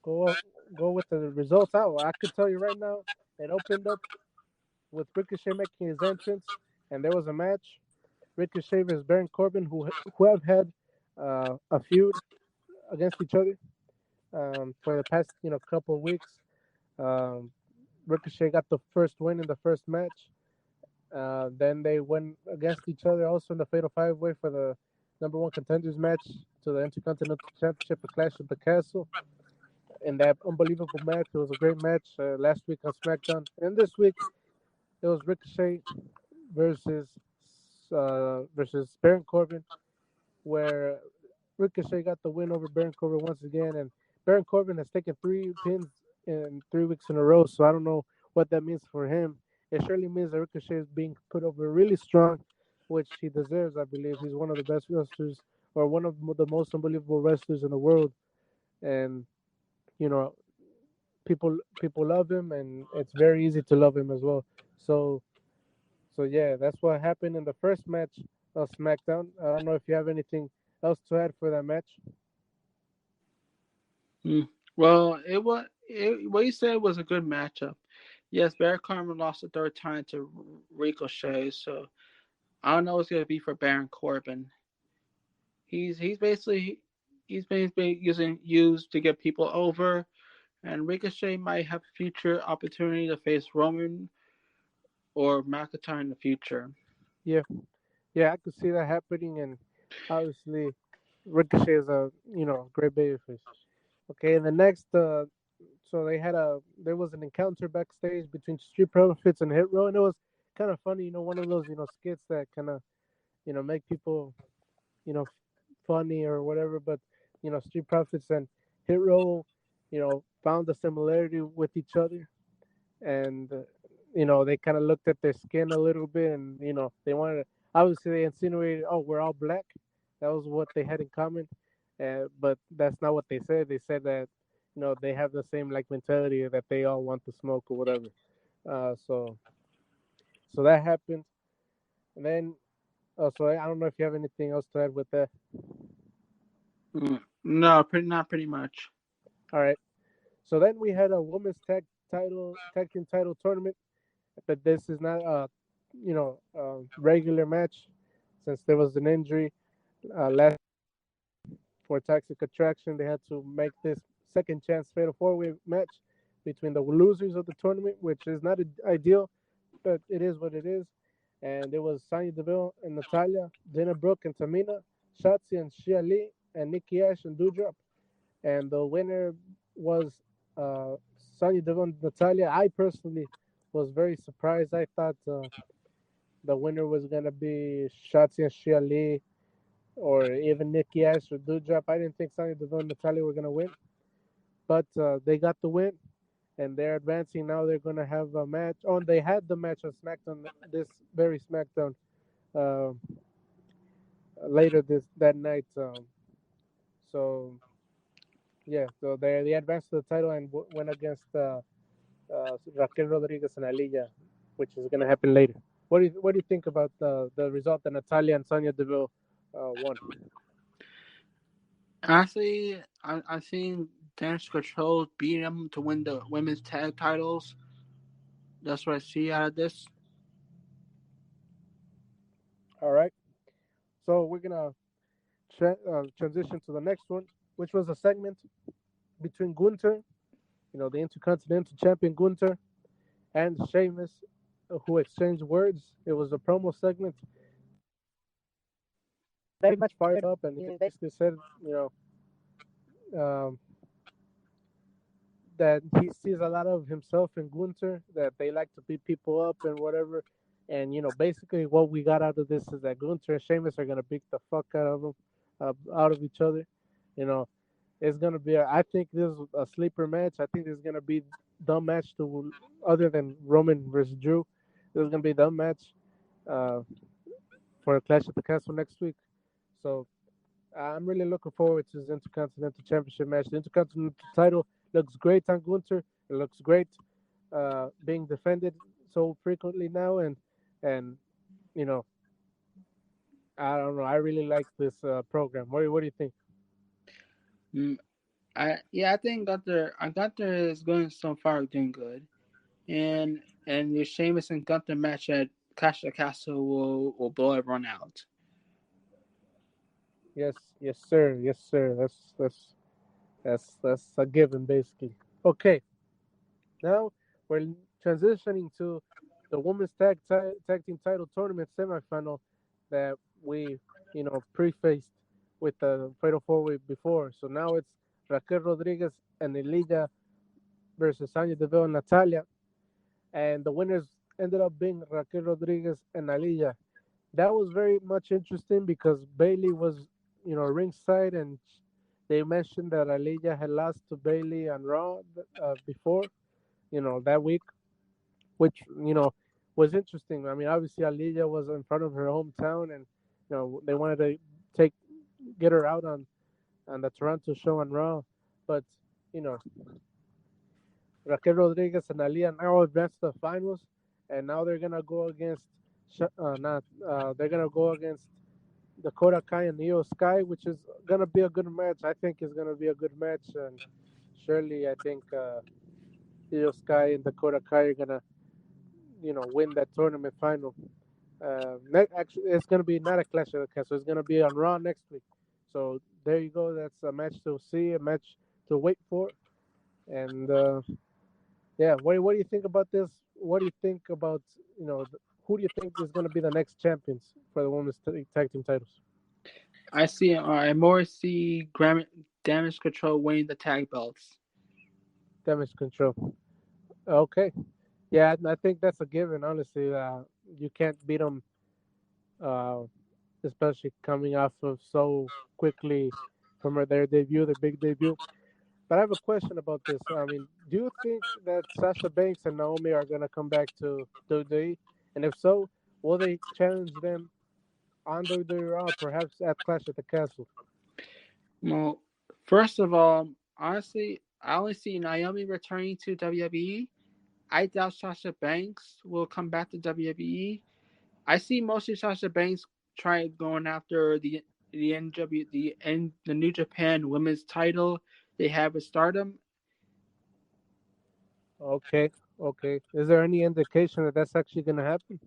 Speaker 3: go with the results out. I could tell you right now. It opened up with Ricochet making his entrance, and there was a match. Ricochet versus Baron Corbin, who have had a feud against each other for the past couple of weeks. Um, Ricochet got the first win in the first match. Then they went against each other also in the Fatal Five Way for the number one contenders match to the Intercontinental Championship at Clash of the Castle. In that unbelievable match, it was a great match last week on SmackDown, and this week it was Ricochet versus Baron Corbin, where Ricochet got the win over Baron Corbin once again, and Baron Corbin has taken 3 pins in 3 weeks in a row. So I don't know what that means for him. It surely means that Ricochet is being put over really strong, which he deserves. I believe he's one of the best wrestlers, or one of the most unbelievable wrestlers in the world, and you know people love him, and it's very easy to love him as well. So yeah, that's what happened in the first match of SmackDown. I don't know if you have anything else to add for that match.
Speaker 2: Hmm. Well, what you said was a good matchup. Yes, Baron Corbin lost the third time to Ricochet, so I don't know what's gonna be for Baron Corbin. He's basically he's basically used to get people over. And Ricochet might have a future opportunity to face Roman or McIntyre in the future.
Speaker 3: Yeah, yeah, I could see that happening, and obviously, Ricochet is a great babyface. Okay, and the next, so there was an encounter backstage between Street Profits and Hit Row, and it was kind of funny, one of those skits that kind of make people you know funny or whatever, but Street Profits and Hit Row, found a similarity with each other, and they kind of looked at their skin a little bit, and they wanted to, obviously they insinuated, oh, we're all black. That was what they had in common, but that's not what they said. They said that they have the same like mentality that they all want to smoke or whatever. So that happened, and then so I don't know if you have anything else to add with that.
Speaker 2: No, not pretty much.
Speaker 3: All right. So then we had a women's tag team title tournament, but this is not a regular match since there was an injury last for Toxic Attraction. They had to make this second chance fatal four-way match between the losers of the tournament, which is not ideal, but it is what it is. And it was Sonya Deville and Natalia, Dana Brooke and Tamina, Shotzi and Shia Lee, and Nikki Ash and Doudrop. And the winner was Sonya Deville and Natalia. I personally was very surprised. I thought the winner was gonna be Shotzi and Shia Lee, or even Nikki Ash or Doudrop. I didn't think Sonya Deville and Natalia were gonna win, but they got the win, and they're advancing now. They're gonna have a match. Oh, and they had the match on SmackDown, this very SmackDown, uh, later that night. So yeah, so they advanced to the title and went against Raquel Rodriguez and Aliyah, which is gonna happen later. What do you think about the result that Natalia and Sonya Deville won?
Speaker 2: Honestly, I seen Damage Control beat them to win the women's tag titles. That's what I see out of this.
Speaker 3: All right, so we're gonna transition to the next one, which was a segment between Gunther, the Intercontinental Champion Gunther, and Sheamus, who exchanged words. It was a promo segment. Very much fired up, and he basically said, um, that he sees a lot of himself in Gunther, that they like to beat people up and whatever. And basically, what we got out of this is that Gunther and Sheamus are gonna beat the fuck out of them, out of each other. You know, it's gonna be. I think this is a sleeper match. I think this is gonna be the match to, other than Roman versus Drew. This is gonna be the match uh, for Clash at the Castle next week. So I'm really looking forward to this Intercontinental Championship match. The Intercontinental title looks great on Gunther. It looks great being defended so frequently now, and you know, I don't know. I really like this program. What do you think?
Speaker 2: Mm, I think Gunther is going so far doing good, and the Sheamus and Gunther match at Clash of the Castle will blow everyone out.
Speaker 3: Yes, yes, sir. Yes, sir. That's a given, basically. Okay, now we're transitioning to the women's tag team title tournament semifinal that we prefaced with the Fatal Four Way before. So now it's Raquel Rodriguez and Elijah versus Sonya Deville and Natalia, and the winners ended up being Raquel Rodriguez and Aliyah. That was very much interesting because Bailey was, ringside, and they mentioned that Aliyah had lost to Bailey on Raw before, that week, which was interesting. I mean, obviously Aliyah was in front of her hometown, and they wanted to take get her out on the Toronto show on Raw, but you know Raquel Rodriguez and Aliyah now advanced to the finals, and now they're gonna go against not they're gonna go against Dakota Kai and Io Sky, which is gonna be a good match. I think it's gonna be a good match, and surely I think Io Sky and Dakota Kai are gonna win that tournament final. Actually, it's gonna be not a Clash of the Castle. It's gonna be on Raw next week. So there you go. That's a match to see, a match to wait for. And yeah, what do you think about this? What do you think about who do you think is going to be the next champions for the women's tag team titles?
Speaker 2: I more see Damage Control winning the tag belts.
Speaker 3: Damage control. Okay. Yeah, I think that's a given. Honestly, you can't beat them, uh, especially coming off of so quickly from their debut, their big debut. But I have a question about this. I mean, do you think that Sasha Banks and Naomi are gonna come back to WWE? And if so, will they challenge them on WWE Raw, perhaps at Clash at the Castle?
Speaker 2: Well, first of all, honestly, I only see Naomi returning to WWE. I doubt Sasha Banks will come back to WWE. I see mostly Sasha Banks trying going after the NW the New Japan Women's title they have with Stardom.
Speaker 3: Okay, okay. Is there any indication that that's actually gonna happen?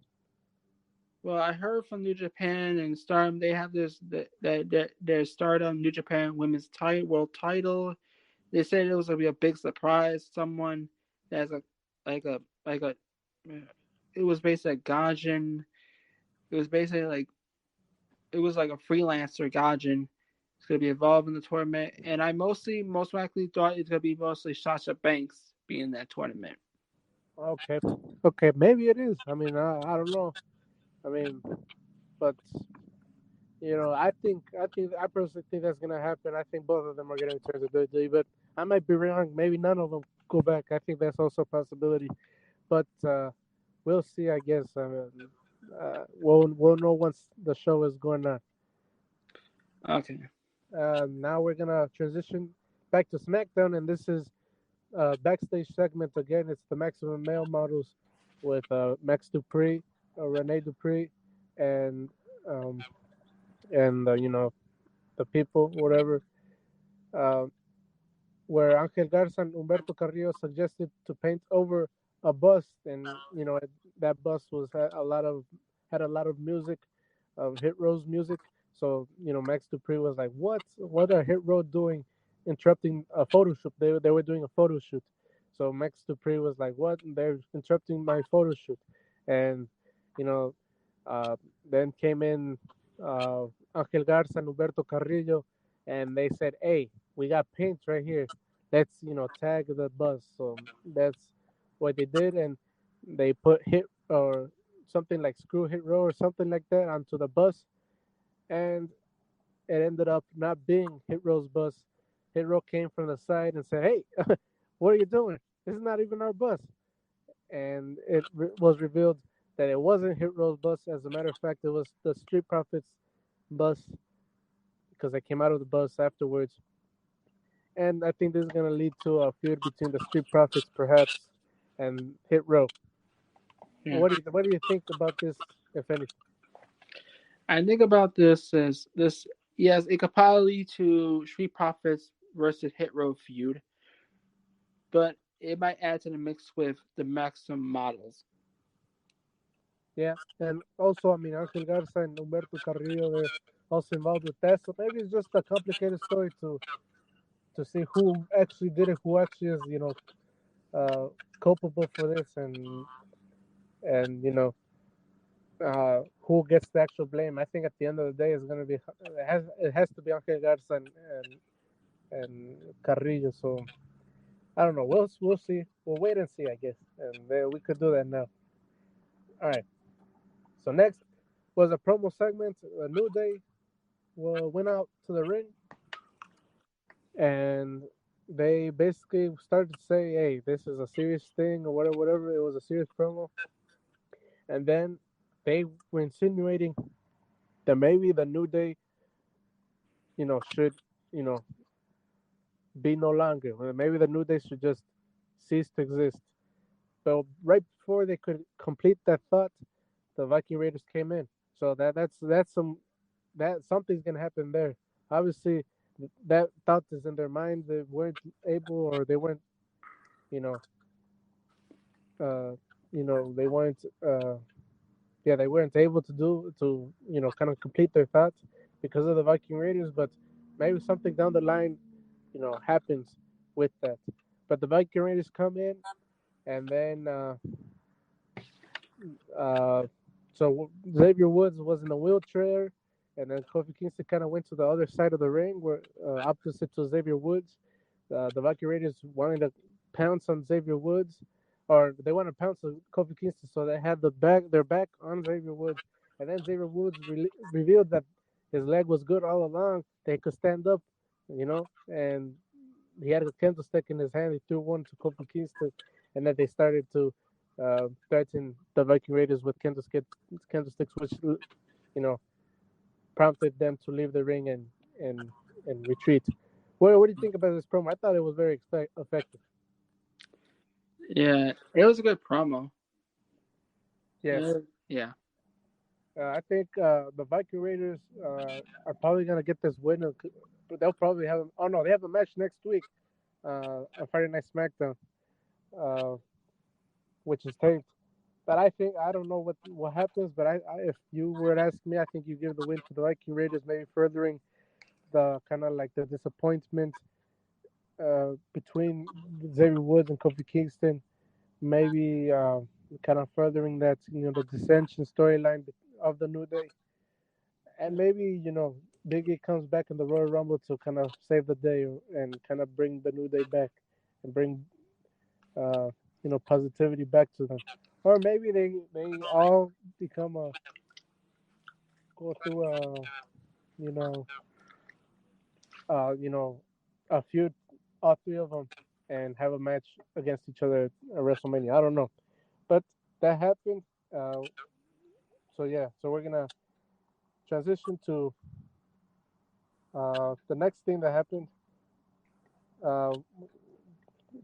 Speaker 2: Well, I heard from New Japan and Stardom they have this their Stardom New Japan Women's title World title. They said it was gonna be a big surprise. Someone that's like a it was basically a Gajin. It was basically like it was like a freelancer Gajin. It's gonna be involved in the tournament, and I most likely thought it's gonna be mostly Sasha Banks being in that tournament.
Speaker 3: Okay, okay. Maybe it is. I mean, I don't know. I mean, but I personally think that's gonna happen. I think both of them are gonna return to WWE, but I might be wrong. Maybe none of them go back. I think that's also a possibility. But we'll see. I guess. We'll know once the show is going on.
Speaker 2: Okay.
Speaker 3: Now we're gonna transition back to SmackDown, and this is backstage segment again. It's the Maximum Male Models with Max Dupree, Rene Dupree, and um, the people, whatever. Uh, where Angel Garza and Humberto Carrillo suggested to paint over a bus, and that bus had a lot of music, of Hit Row's music. So Max Dupree was like, What are Hit Row doing, interrupting a photo shoot? They were doing a photo shoot. So Max Dupree was like, What? They're interrupting my photo shoot, and you know, uh, then came in Angel Garza and Humberto Carrillo, and they said, Hey, we got paint right here. Let's tag the bus. So that's what they did, and they put hit or something like screw hit row or something like that onto the bus, and it ended up not being hit row's bus. Hit row came from the side and said, "Hey, what are you doing? This is not even our bus." And was revealed that it wasn't hit row's bus. As a matter of fact, it was the Street Profits bus because I came out of the bus afterwards. And I think this is going to lead to a feud between the Street Profits, perhaps, and Hit Row.
Speaker 2: Yeah.
Speaker 3: What do you think about this, if anything?
Speaker 2: I think about this as this. Yes, it could probably lead to Street Profits versus Hit Row feud, but it might add to the mix with the Maximum models.
Speaker 3: Yeah, and also, I mean, Angel Garza and Humberto Carrillo, they're also involved with that. So maybe it's just a complicated story to see who actually did it, who actually is, uh, culpable for this, and who gets the actual blame. I think at the end of the day, it's gonna be it has to be Angel Garza and Carrillo. So I don't know. We'll see. We'll wait and see, I guess. And we could do that now. All right. So next was a promo segment. A New Day went out to the ring, and they basically started to say, "Hey, this is a serious thing," or whatever. Whatever. It was a serious promo, and then they were insinuating that maybe the New Day, should, you know, be no longer. Maybe the New Day should just cease to exist. But right before they could complete that thought, the Viking Raiders came in. So that something's gonna happen there. Obviously, that thought is in their mind. They weren't able, or they weren't, you know, uh, they weren't, yeah, they weren't able to kind of complete their thoughts because of the Viking Raiders. But maybe something down the line, happens with that. but the Viking Raiders come in, and then uh, so Xavier Woods was in a wheelchair, and then Kofi Kingston kind of went to the other side of the ring, where opposite to Xavier Woods. The Viking Raiders wanted to pounce on Xavier Woods, or they wanted to pounce on Kofi Kingston, so they had their back on Xavier Woods, and then Xavier Woods revealed that his leg was good all along. They could stand up, and he had a candlestick in his hand. He threw one to Kofi Kingston, and then they started to threaten the Viking Raiders with candlesticks, which you know prompted them to leave the ring and retreat. What do you think about this promo? I thought it was very effective.
Speaker 2: Yeah, it was a good promo.
Speaker 3: Yes.
Speaker 2: Yeah.
Speaker 3: I think the Viking Raiders are probably going to get this win. They'll probably have. Oh no, they have a match next week on Friday Night SmackDown, uh, which is taped. But I don't know what happens. But if you were to ask me, I think you give the win to the Viking Raiders, maybe furthering the kind of like the disappointment between Xavier Woods and Kofi Kingston. Maybe kind of furthering that the dissension storyline of the New Day, and maybe Big E comes back in the Royal Rumble to kind of save the day and kind of bring the New Day back and bring uh, positivity back to them, or maybe they all become a go through a you know you know a feud, all three of them, and have a match against each other at WrestleMania. I don't know, but that happened. So yeah, so we're gonna transition to the next thing that happened. Uh,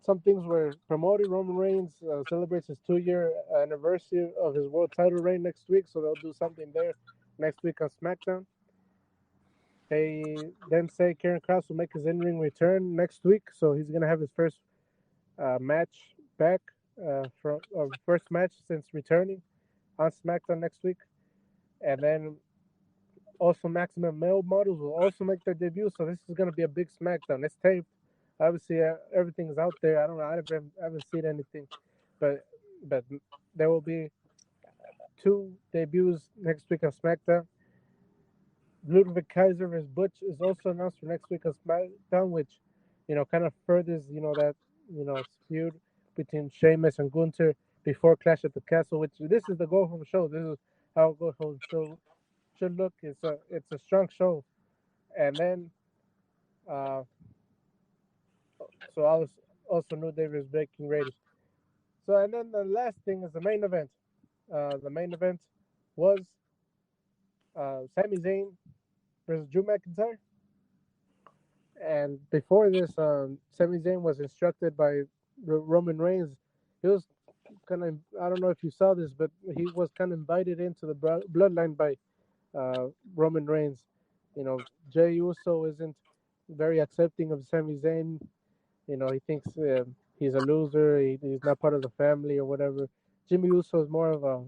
Speaker 3: some things were promoted. Roman Reigns celebrates his 2-year anniversary of his world title reign next week, so they'll do something there next week on SmackDown. They then say Karen Cross will make his in-ring return next week, so he's gonna have his first match back from first match since returning on SmackDown next week, and then also Maximum Male Models will also make their debut. So this is gonna be a big SmackDown. It's taped. Obviously, everything's out there. I don't know. I haven't seen anything, but but there will be 2 debuts next week on SmackDown. Ludwig Kaiser vs Butch is also announced for next week on SmackDown, which kind of furthers that feud between Sheamus and Gunther before Clash at the Castle. Which this is the go home show. This is how a go home show should look. It's a strong show, and then uh, so I was also New Day vs Viking Raiders. So and then the last thing is the main event. The main event was Sami Zayn versus Drew McIntyre. And before this, Sami Zayn was instructed by Roman Reigns. He was kind of, I don't know if you saw this, but he was kind of invited into the bloodline by Roman Reigns. Jey Uso isn't very accepting of Sami Zayn. He thinks he's a loser. He's not part of the family or whatever. Jimmy Uso is more of a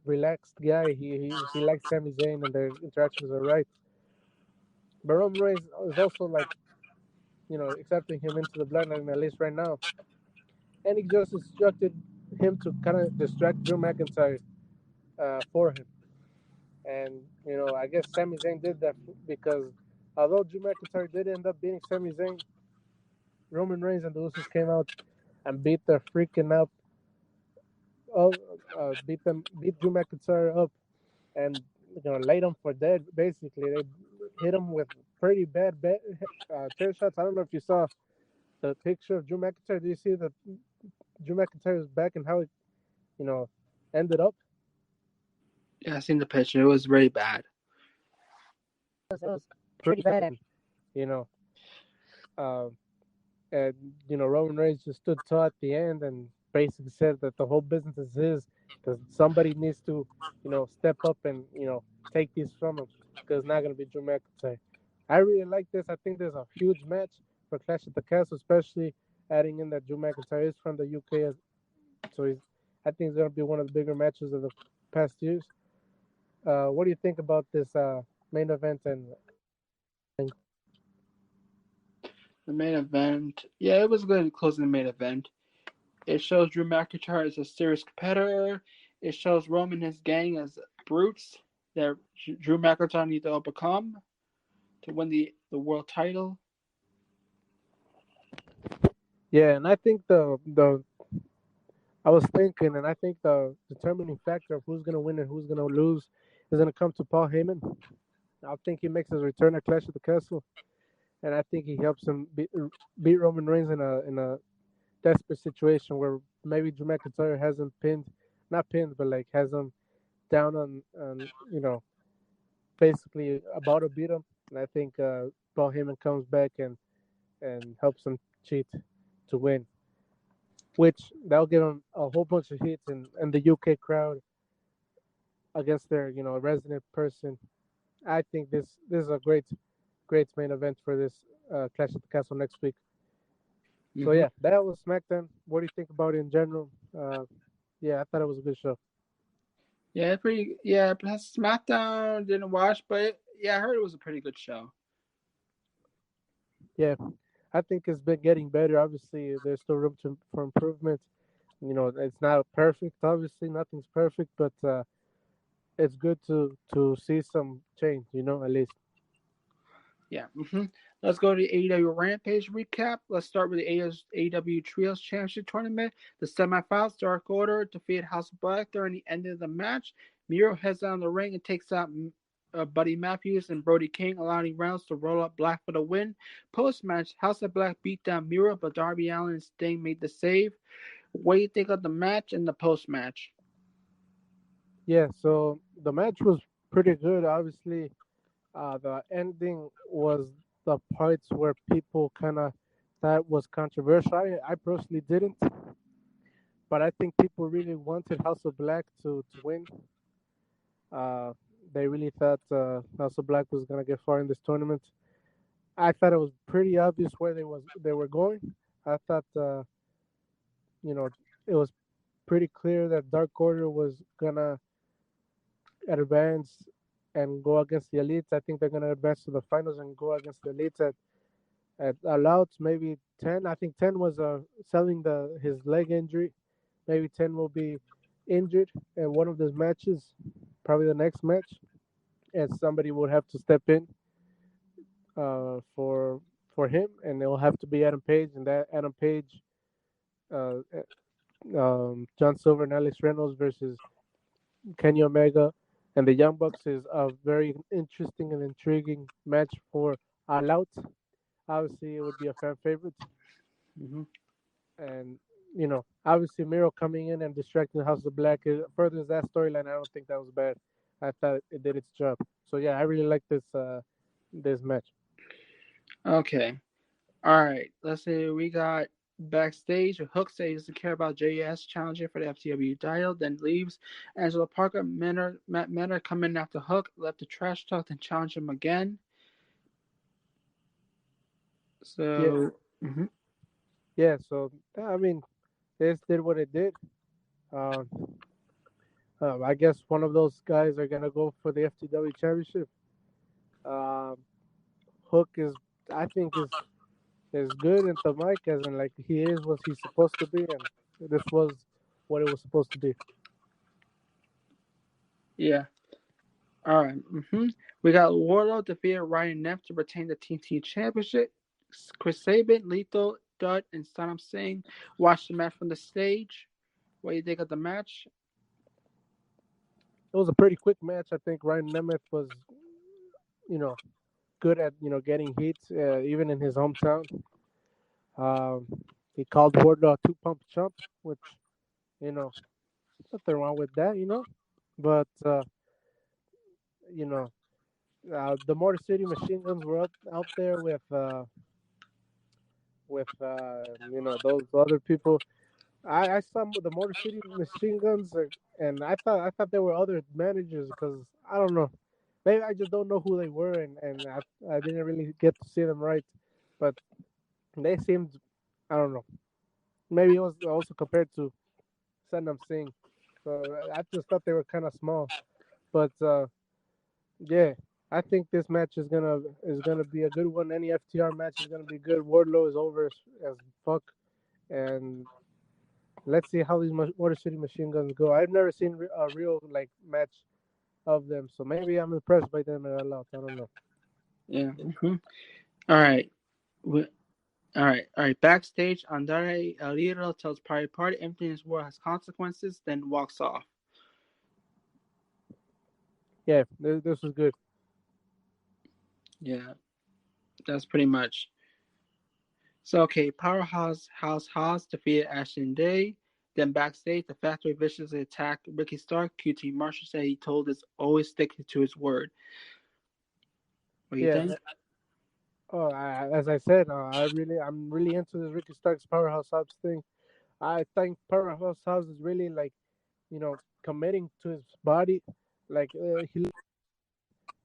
Speaker 3: relaxed guy. He likes Sami Zayn and their interactions are right. But Roman Reigns is also like accepting him into the bloodline at least right now. And he just instructed him to kind of distract Drew McIntyre for him. And I guess Sami Zayn did that because although Drew McIntyre did end up beating Sami Zayn, Roman Reigns and the Usos came out and beat their freaking up, beat Drew McIntyre up, and laid him for dead. Basically, they hit him with pretty bad chair shots. I don't know if you saw the picture of Drew McIntyre. Do you see the Drew McIntyre's back and how it, ended up?
Speaker 2: Yeah, I seen the picture. It was very bad.
Speaker 3: It was pretty bad, and you know, uh, and Roman Reigns just stood tall at the end and basically said that the whole business is his because somebody needs to, step up and take these from him because it's not gonna be Drew McIntyre. I really like this. I think there's a huge match for Clash at the Castle, especially adding in that Drew McIntyre is from the UK, so I think it's gonna be one of the bigger matches of the past years. What do you think about this main event and
Speaker 2: The main event. Yeah, it was good closing the main event. It shows Drew McIntyre as a serious competitor. It shows Roman and his gang as brutes that Drew McIntyre needs to overcome to win the world title.
Speaker 3: Yeah, and I think the I was thinking, and I think the determining factor of who's gonna win and who's gonna lose is gonna come to Paul Heyman. I think he makes his return at Clash at the Castle, and I think he helps him beat Roman Reigns in a desperate situation where maybe Drew McIntyre hasn't pinned, not pinned, but like has him down on basically about to beat him. And I think Paul Heyman comes back and helps him cheat to win, which that'll give him a whole bunch of hits and the UK crowd against their resident person. I think this is a great main event for this Clash at the Castle next week. So
Speaker 2: Mm-hmm.
Speaker 3: yeah, that was SmackDown. What do you think about it in general? Yeah, I thought it was a good show.
Speaker 2: Yeah, pretty. Yeah, SmackDown didn't watch, but yeah, I heard it was a pretty good show.
Speaker 3: Yeah, I think it's been getting better. Obviously, there's still room for improvement. It's not perfect. Obviously, nothing's perfect, but it's good to see some change. At least.
Speaker 2: Yeah. Let's go to the AEW Rampage recap. Let's start with the AEW Trios Championship Tournament. The semifinals, Dark Order defeated House of Black during the end of the match. Miro heads down the ring and takes out Buddy Matthews and Brody King, allowing Reynolds to roll up Black for the win. Post-match, House of Black beat down Miro, but Darby Allin and Sting made the save. What do you think of the match and the post-match?
Speaker 3: Yeah. So the match was pretty good. Obviously, the ending was the parts where people kind of thought was controversial. I personally didn't, but I think people really wanted House of Black to win. Uh, they really thought House of Black was gonna get far in this tournament. I thought it was pretty obvious where they were going. I thought you know it was pretty clear that Dark Order was gonna advance and go against the elites. I think they're gonna advance to the finals and go against the elites at allowed maybe 10. I think 10 was selling his leg injury. Maybe 10 will be injured in one of those matches, probably the next match, and somebody would have to step in for him, and it will have to be Adam Page, and that Adam Page, uh, John Silver and Alex Reynolds versus Kenny Omega and the Young Bucks is a very interesting and intriguing match for All Out. Obviously, it would be a fan favorite,
Speaker 2: Mm-hmm.
Speaker 3: and obviously Miro coming in and distracting the House of Black furthers that storyline. I don't think that was bad. I thought it did its job. So yeah, I really like this match.
Speaker 2: Okay. All right, let's see. We got backstage. Hook says he doesn't care about JS challenging for the FTW title, then leaves. Angela Parker, Matt Menor come in after Hook, left the trash talk, then challenge him again.
Speaker 3: Yeah,
Speaker 2: So,
Speaker 3: yeah. So I mean, this did what it did. Um, I guess one of those guys are gonna go for the FTW championship. Um, Hook I think, is good in the mic, as in like he is what he's supposed to be, and this was what it was supposed to be.
Speaker 2: yeah. All right. We got Wardlow defeated Ryan Neff to retain the TNT Championship. Chris Sabin, Lethal, Dud, and Sanam Singh watched the match from the stage. What do you think of the match?
Speaker 3: It was a pretty quick match. I think Ryan Nemeth was, you know, good at getting heat, even in his hometown. Um, he called Wardlow a two pump chump, which you know nothing wrong with that, But you know, the Motor City Machine Guns were out there with those other people. I saw the Motor City Machine Guns, and I thought there were other managers because I don't know. Maybe I just don't know who they were, and I didn't really get to see them right. But they seemed, I don't know. Maybe it was also compared to Sandam Singh. So I just thought they were kind of small. But yeah. I think this match is gonna be a good one. Any FTR match is gonna be good. Wardlow is over as fuck, and let's see how these Motor City Machine Guns go. I've never seen a real like match of them, so maybe I'm impressed by them a lot. I don't know.
Speaker 2: Yeah. All right. All right. Backstage, Andrade El Idolo tells Private Party everything in this world has consequences, then walks off.
Speaker 3: Yeah, this was good.
Speaker 2: Yeah, that's pretty much. So, okay, Powerhouse House defeated Ashton Day. Then backstage, the Factory viciously attacked Ricky Stark. QT Marshall said he told us always stick to his word. What do you
Speaker 3: Yeah.
Speaker 2: think?
Speaker 3: As I said, I'm really into this Ricky Starks Powerhouse Hobbs thing. I think Powerhouse Hobbs is really like, committing to his body. Like he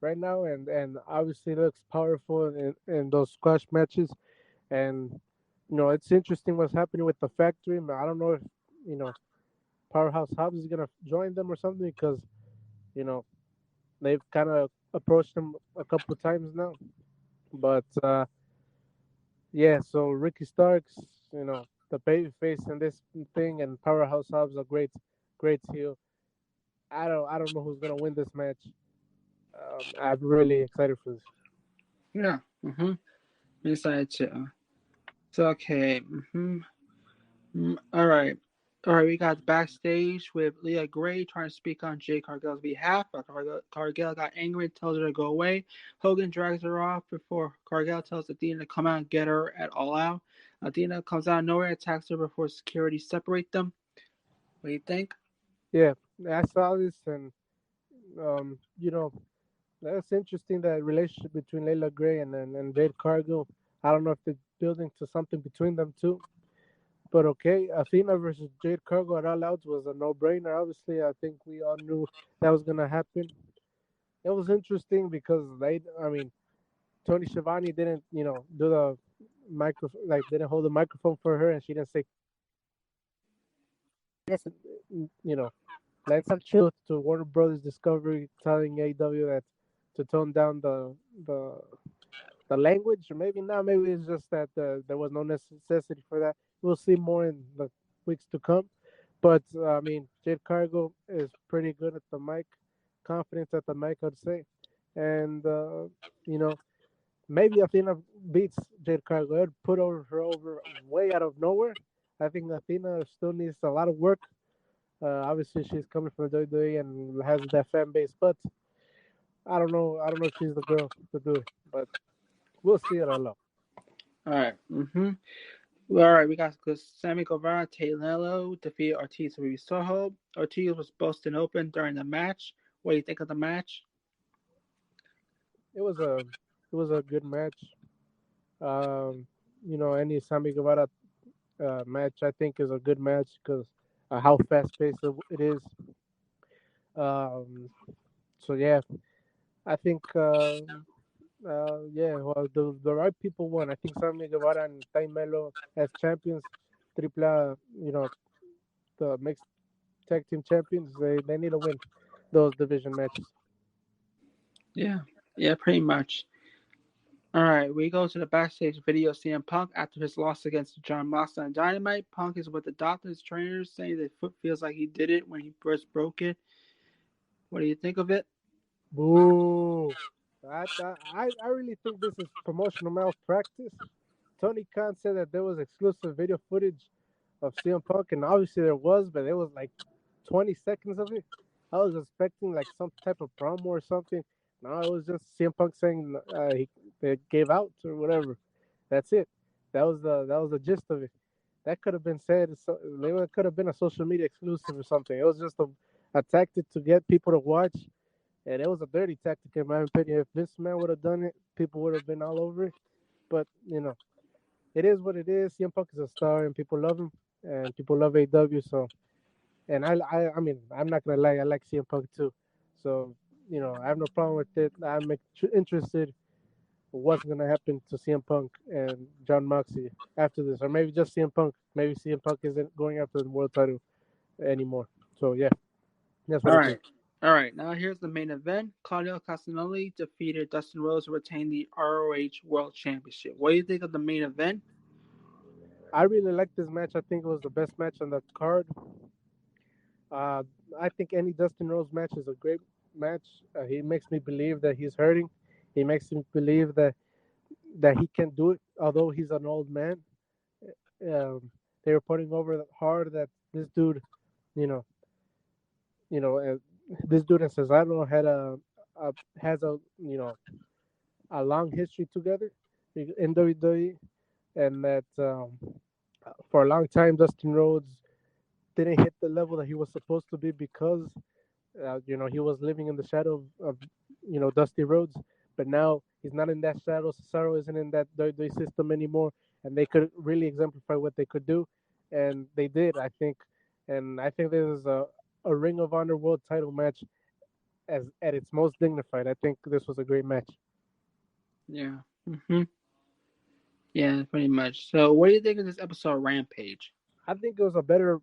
Speaker 3: right now, and obviously looks powerful in those squash matches. And it's interesting what's happening with the factory. I don't know if you know Powerhouse Hobbs is gonna join them or something because you know they've kind of approached him a couple of times now. But yeah, so Ricky Starks, the baby face in this thing, and Powerhouse Hobbs a great heel. I don't know who's gonna win this match. I'm really excited for this.
Speaker 2: Yeah. I'm excited too. So, okay. All right. All right, we got backstage with Leah Gray trying to speak on Jade Cargill's behalf, but Cargill got angry and tells her to go away. Hogan drags her off before Cargill tells Athena to come out and get her at All Out. Athena comes out of nowhere, attacks her before security separate them. What do you think?
Speaker 3: Yeah, I saw this, and you know that's interesting, that relationship between Layla Gray and Jade Cargill. I don't know if they're building to something between them two. But okay, Athena versus Jade Cargill at All Out was a no-brainer. Obviously, I think we all knew that was gonna happen. It was interesting because Tony Schiavone didn't, do the microphone, like didn't hold the microphone for her, and she didn't say, I guess, you know, lend some truth to Warner Brothers Discovery telling AEW that to tone down the the language, or maybe not. Maybe it's just that there was no necessity for that. We'll see more in the weeks to come. But Jade Cargill is pretty good at the mic, confident at the mic, I'd say, and you know maybe Athena beats Jade Cargill. It put her over way out of nowhere. I think Athena still needs a lot of work. Obviously, she's coming from WWE and has that fan base, but I don't know. I don't know if she's the girl to do it, but we'll see it. I love.
Speaker 2: All right. All right, we got Sammy Guevara, Taylor defeated Ortiz and Soho. Ortiz was busting open during the match. What do you think of the match?
Speaker 3: It was a good match. Any Sammy Guevara match I think is a good match because how fast paced it is. Um, so yeah, I think yeah, well the right people won. I think Sammy Guevara and Tay Melo as champions, Tripla, the mixed tag team champions. They need to win those division matches.
Speaker 2: Yeah, pretty much. All right, we go to the backstage video of CM Punk after his loss against John Moxley on Dynamite. Punk is with the doctor's trainers saying that foot feels like he did it when he first broke it. What do you think of it?
Speaker 3: Boo! I really think this is promotional malpractice. Tony Khan said that there was exclusive video footage of CM Punk, and obviously there was, but it was like 20 seconds of it. I was expecting like some type of promo or something. No, it was just CM Punk saying they gave out or whatever. That's it. That was the gist of it. That could have been said. It could have been a social media exclusive or something. It was just a tactic to get people to watch, and it was a dirty tactic in my opinion. If Vince Man would have done it, people would have been all over it. But it is what it is. CM Punk is a star, and people love him, and people love AW. So, and I'm not gonna lie, I like CM Punk too. So, I have no problem with it. I'm interested in what's gonna happen to CM Punk and John Moxley after this, or maybe just CM Punk. Maybe CM Punk isn't going after the world title anymore. So yeah, that's what
Speaker 2: All
Speaker 3: I
Speaker 2: right.
Speaker 3: think.
Speaker 2: All right, now here's the main event. Claudio Castagnoli defeated Dustin Rhodes to retain the ROH World Championship. What do you think of the main event?
Speaker 3: I really liked this match. I think it was the best match on the card. Uh, I think any Dustin Rhodes match is a great match. He makes me believe that he's hurting. He makes me believe that he can do it, although he's an old man. They were putting over hard that this dude, you know, you know, uh, this dude in Cesaro a has a long history together in WWE, and that for a long time Dustin Rhodes didn't hit the level that he was supposed to be because he was living in the shadow of Dusty Rhodes, but now he's not in that shadow. Cesaro isn't in that WWE system anymore, and they could really exemplify what they could do, and they did, I think. And I think this is a Ring of Honor World Title match as at its most dignified. I think this was a great match.
Speaker 2: Yeah. Yeah, pretty much. So, what do you think of this episode of Rampage?
Speaker 3: I think it was a better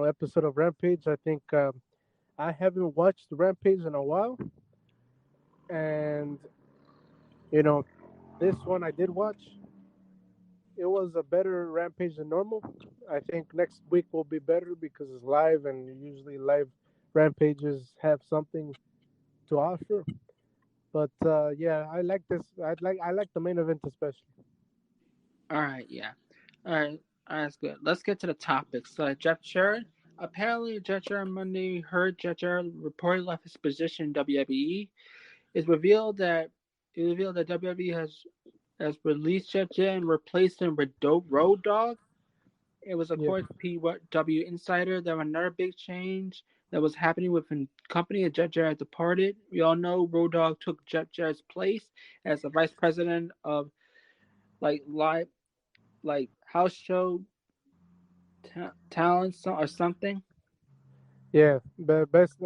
Speaker 3: episode of Rampage. I think I haven't watched Rampage in a while, and you know this one I did watch. It was a better Rampage than normal. I think next week will be better because it's live, and usually live Rampages have something to offer. But yeah, I like this. I like the main event especially.
Speaker 2: All right, yeah. All right, that's good. Let's get to the topics. Jeff Jarrett. Apparently, Jeff Jarrett Monday heard Jeff Jarrett reportedly left his position in WWE. It's revealed that WWE has released Jeff Jarrett and replaced him with Road Dogg. It was
Speaker 3: Yeah,
Speaker 2: according to PW Insider. There was another big change that was happening within the company as Jeff Jarrett departed. We all know Road Dogg took Jeff Jarrett's place as the vice president of live house show talents or something.
Speaker 3: yeah. The best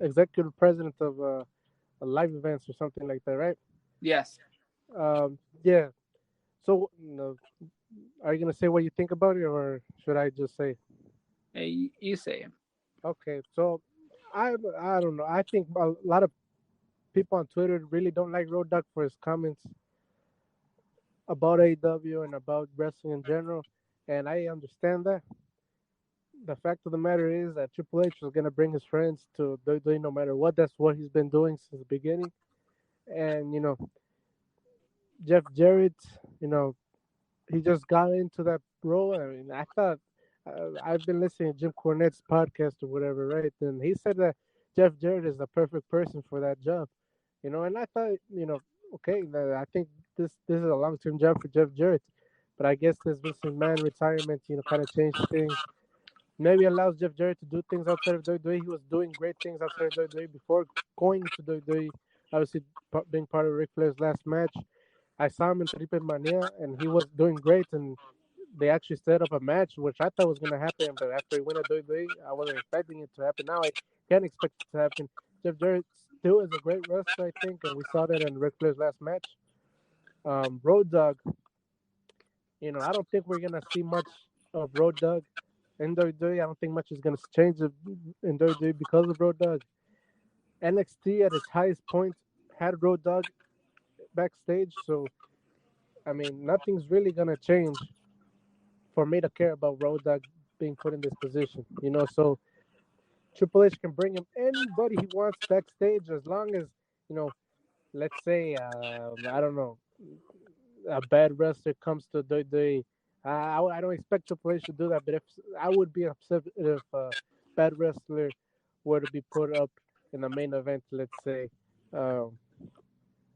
Speaker 3: executive president of live events or something like that, right?
Speaker 2: Yes.
Speaker 3: Yeah. So, are you gonna say what you think about it, or should I just say?
Speaker 2: Hey, you say it.
Speaker 3: Okay, so I don't know. I think a lot of people on Twitter really don't like Road Dogg for his comments about AEW and about wrestling in general, and I understand that. The fact of the matter is that Triple H was gonna bring his friends to WWE no matter what. That's what he's been doing since the beginning. And Jeff Jarrett, you know, he just got into that role. I mean, I thought I've been listening to Jim Cornette's podcast or whatever, right? And he said that Jeff Jarrett is the perfect person for that job, And I thought, okay, I think this is a long term job for Jeff Jarrett, but I guess this Vince McMahon retirement, kind of changed things. Maybe allows Jeff Jarrett to do things outside of WWE. He was doing great things outside of WWE before going to WWE. Obviously, being part of Ric Flair's last match. I saw him in Triple Mania, and he was doing great. And they actually set up a match, which I thought was going to happen. But after he went at WWE, I wasn't expecting it to happen. Now I can't expect it to happen. Jeff Jarrett still is a great wrestler, I think, and we saw that in Ric Flair's last match. Road Dogg, I don't think we're going to see much of Road Dogg in WWE. I don't think much is going to change in WWE because of Road Dogg. NXT at its highest point had Road Dogg backstage, so I mean, nothing's really going to change for me to care about Road Dogg being put in this position. So Triple H can bring him anybody he wants backstage as long as, you know, let's say, I don't know, a bad wrestler comes to WWE. I don't expect Triple H to do that, but if I would be upset if a bad wrestler were to be put up in the main event, um,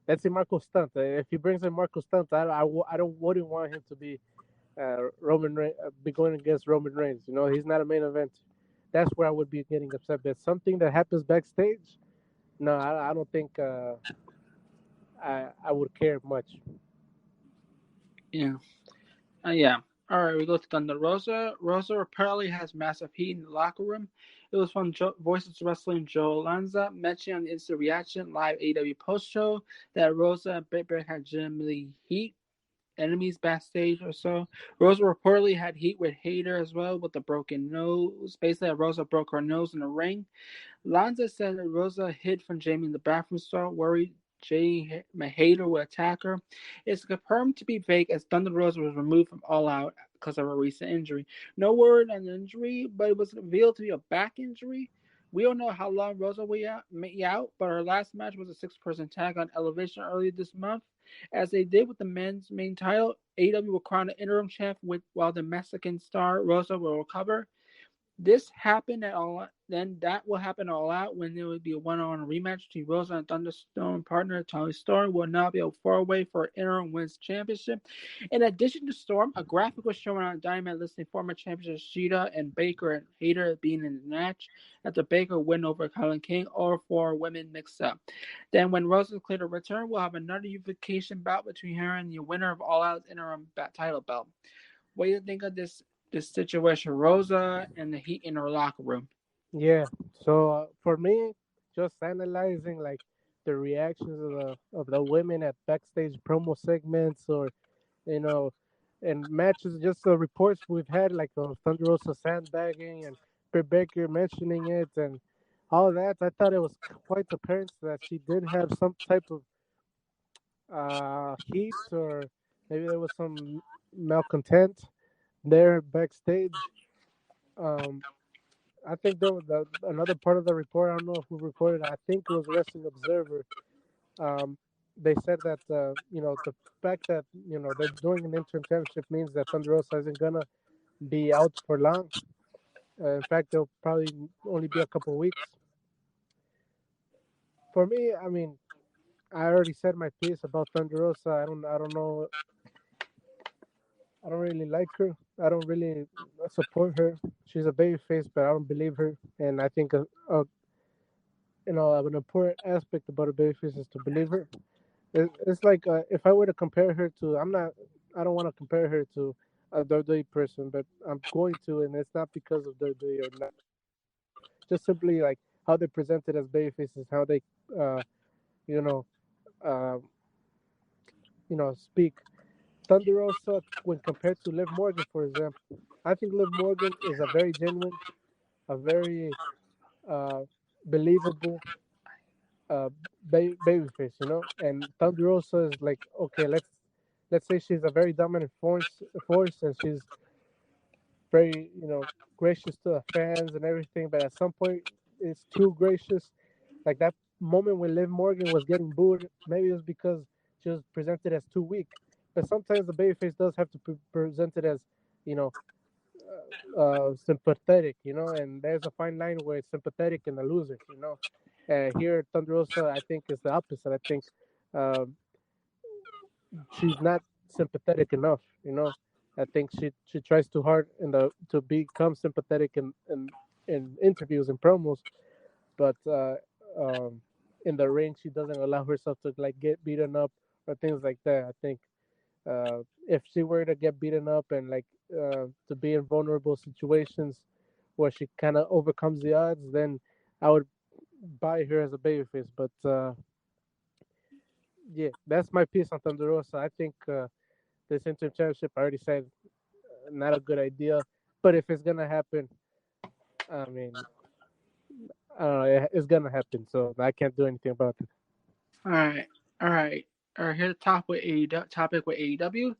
Speaker 3: let's say Marco Stunt. If he brings in Marco Stunt, wouldn't want him to be be going against Roman Reigns. He's not a main event. That's where I would be getting upset. But something that happens backstage, no, I don't think I would care much.
Speaker 2: Yeah. Yeah. All right, we go to Thunder Rosa. Rosa apparently has massive heat in the locker room. It was from Voices Wrestling Joe Lanza mentioning on the Instant Reaction live AW post show that Rosa and Big Bear had legitimately heat. enemies backstage or so. Rosa reportedly had heat with Hater as well with a broken nose. Basically, Rosa broke her nose in the ring. Lanza said that Rosa hid from Jamie in the bathroom stall, worried Jay Hader would attack her. It's confirmed to be fake as Thunder Rosa was removed from All Out because of a recent injury. No word on the injury, but it was revealed to be a back injury. We don't know how long Rosa will be out, but her last match was a six-person tag on Elevation earlier this month. As they did with the men's main title, AEW will crown an interim champ while the Mexican star Rosa will recover. This happened at all. Then that will happen all out when there will be a one-on-one rematch between Rosa and Thunderstone partner Tony Storm. Will now be a four-way for interim women's championship. In addition to Storm, a graphic was shown on Dynamite listing former champions Shida and Baker and Hater being in the match after Baker win over Colin King. All four women mixed up. Then when Rosa is cleared to return, we'll have another unification bout between her and the winner of All Out's interim title belt. What do you think of this situation, Rosa and the Heat in her locker room?
Speaker 3: Yeah. So for me, just analyzing like the reactions of the women at backstage promo segments, or you know, and matches, just the reports we've had like of Thunder Rosa sandbagging and Britt Baker mentioning it and all that. I thought it was quite apparent that she did have some type of heat, or maybe there was some malcontent there backstage. Um, I think there was another part of the report. I don't know who reported. I think it was Wrestling Observer. Um, they said that the fact that they're doing an interim championship means that Thunder Rosa isn't gonna be out for long. In fact, they'll probably only be a couple of weeks. For me, I mean, I already said my piece about Thunder Rosa. I don't know. I don't really like her. I don't really support her. She's a babyface, but I don't believe her. And I think an important aspect about a babyface is to believe her. It's like if I were to compare her to, I don't want to compare her to a WWE person, but I'm going to, and it's not because of WWE or not. Just simply like how they presented as babyfaces, how they, uh, you know, uh, speak. Thunder Rosa, when compared to Liv Morgan, for example, I think Liv Morgan is a very genuine, a very uh, believable uh, babyface, and Thunder Rosa is like, okay, let's say she's a very dominant force, and she's very, gracious to the fans and everything, but at some point it's too gracious. Like that moment when Liv Morgan was getting booed, maybe it was because she was presented as too weak. But sometimes the babyface does have to be presented as, you know, sympathetic, and there's a fine line where it's sympathetic and a loser. Here, Thunder Rosa, I think, is the opposite. I think um, she's not sympathetic enough. I think she tries too hard to become sympathetic in interviews and promos, but um, in the ring she doesn't allow herself to like get beaten up or things like that. I think if she were to get beaten up and like to be in vulnerable situations where she kind of overcomes the odds, then I would buy her as a babyface. But yeah, that's my piece on Thunder Rosa. I think this interim championship, I already said, not a good idea. But if it's gonna happen, I mean, I don't know, it's gonna happen. So I can't do anything about it.
Speaker 2: All right, all right. All right, here's the topic with AEW.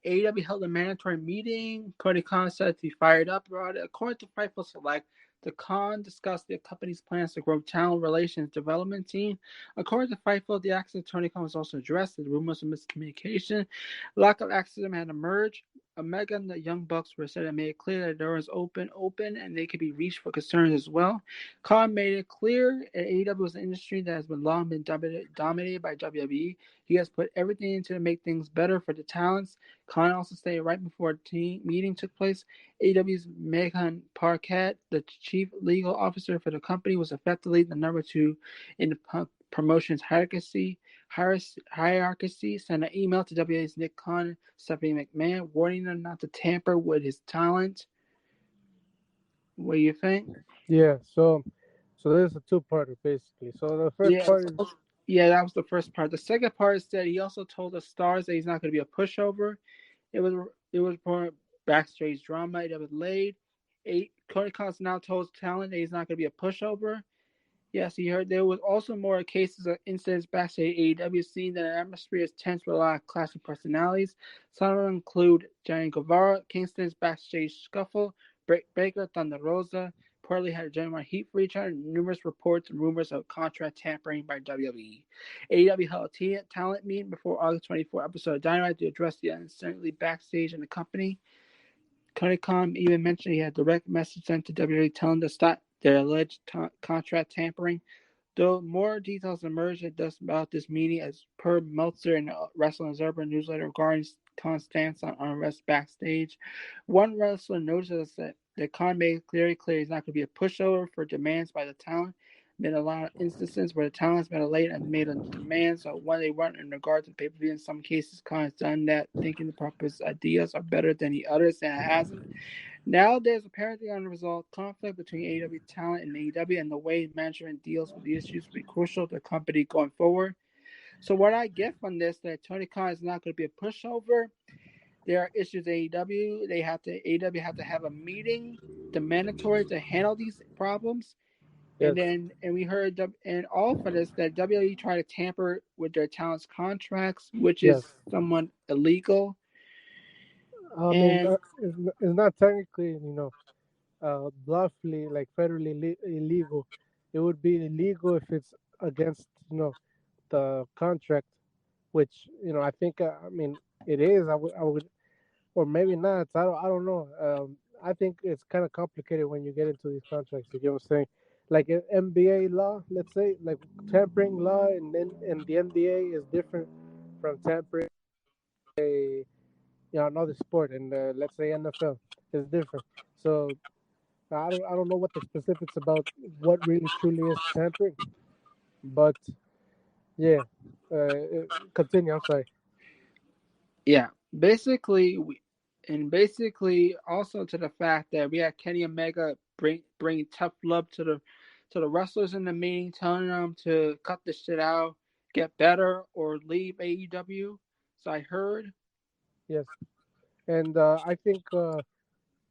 Speaker 2: AEW held a mandatory meeting. Cody Khan said to be fired up about it. According to Fightful Select, the Khan discussed the company's plans to grow talent relations development team. According to Fightful, the accident of Tony Khan was also addressed. The rumors of miscommunication, lack of accident had emerged. Omega and the Young Bucks were said to make it clear that the door is open, and they could be reached for concerns as well. Khan made it clear that AEW is an industry that has been long been dominated by WWE. He has put everything into to make things better for the talents. Khan also stated right before the team meeting took place, AEW's Megan Parkett, the chief legal officer for the company, was effectively the number two in the promotion's hierarchy, sent an email to WWE's Nick Khan and Stephanie McMahon, warning them not to tamper with his talent. What do you think?
Speaker 3: Yeah. So there's a two-parter basically. So the first
Speaker 2: Yeah,
Speaker 3: part is
Speaker 2: Yeah, that was the first part. The second part is that he also told the stars that he's not going to be a pushover. It was more backstage drama that was laid. Cody Khan's now told talent that he's not going to be a pushover. Yes, he heard there was also more cases of incidents backstage at AEW, seeing that the atmosphere is tense with a lot of classic personalities. Some of them include Johnny Guevara, Kingston's backstage scuffle, Britt Baker, Thunder Rosa, reportedly had a genuine heat for each other, and numerous reports and rumors of contract tampering by WWE. AEW held a talent meeting before August 24 episode of Dynamite to address the uncertainty backstage in the company. Tony Khan even mentioned he had a direct message sent to WWE telling them to stop their alleged contract tampering. Though more details emerged about this meeting as per Meltzer and Wrestling Observer newsletter regarding Khan's stance on unrest backstage. One wrestler noticed that Khan made it clear he's not going to be a pushover for demands by the talent. Been a lot of instances where the talent's been late and made a demand, so when they run in regard to pay-per-view, in some cases, Khan has done that, thinking the proposed ideas are better than the others, and it hasn't. Now there's apparently unresolved conflict between AEW talent and AEW, and the way management deals with the issues will be crucial to the company going forward. So what I get from this that Tony Khan is not going to be a pushover. There are issues at AEW. AEW have to have a meeting, the mandatory to handle these problems.
Speaker 3: Yes.
Speaker 2: And we heard and all for this that WWE tried to tamper with their talents' contracts, which
Speaker 3: Yes.
Speaker 2: is somewhat illegal.
Speaker 3: I mean,
Speaker 2: And
Speaker 3: it's not technically, bluffly like federally illegal. It would be illegal if it's against, the contract, which I think I mean it is. I would, or maybe not. I don't know. I think it's kind of complicated when you get into these contracts. You get what I'm saying? Like NBA law, let's say, like tampering law, and then and the NBA is different from tampering a another sport, and let's say NFL is different. So I don't know what the specifics about what really truly is tampering, but yeah, continue. I'm sorry.
Speaker 2: yeah, basically also to the fact that we had Kenny Omega bring tough love to the wrestlers in the meeting, telling them to cut this shit out, get better, or leave AEW. So I heard.
Speaker 3: Yes, and I think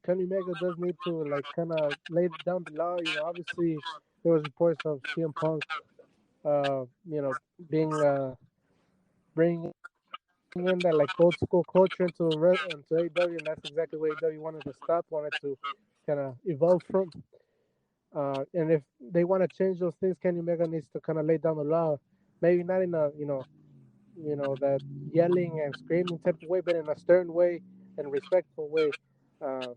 Speaker 3: Kenny Omega does need to like kind of lay down the law. Obviously there was reports of CM Punk, being bringing in that like old school culture into AEW, and that's exactly what AEW wanted to stop, wanted to kind of evolve from. And if they want to change those things, Kenny Omega needs to kind of lay down the law. Maybe not in a that yelling and screaming type of way, but in a stern way and respectful way, uh,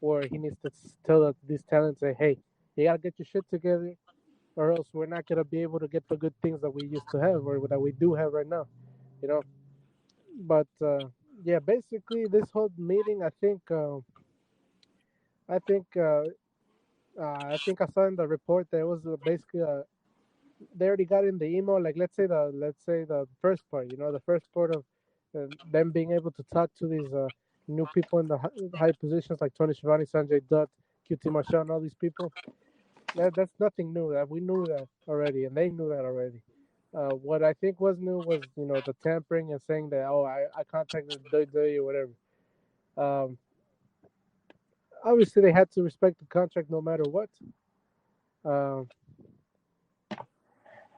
Speaker 3: where he needs to tell these talents, say, "Hey, you gotta get your shit together, or else we're not gonna be able to get the good things that we used to have or that we do have right now." You know. But yeah, basically, this whole meeting, I think, I think I saw in the report that it was basically they already got in the email. Like let's say the first part. The first part of them being able to talk to these new people in the high positions like Tony Schiavone, Sanjay Dutt, QT Marshall, and all these people. That's nothing new. That we knew that already, and they knew that already. What I think was new was the tampering and saying that I contacted WWE or whatever. Um, Obviously they had to respect the contract no matter what. Um,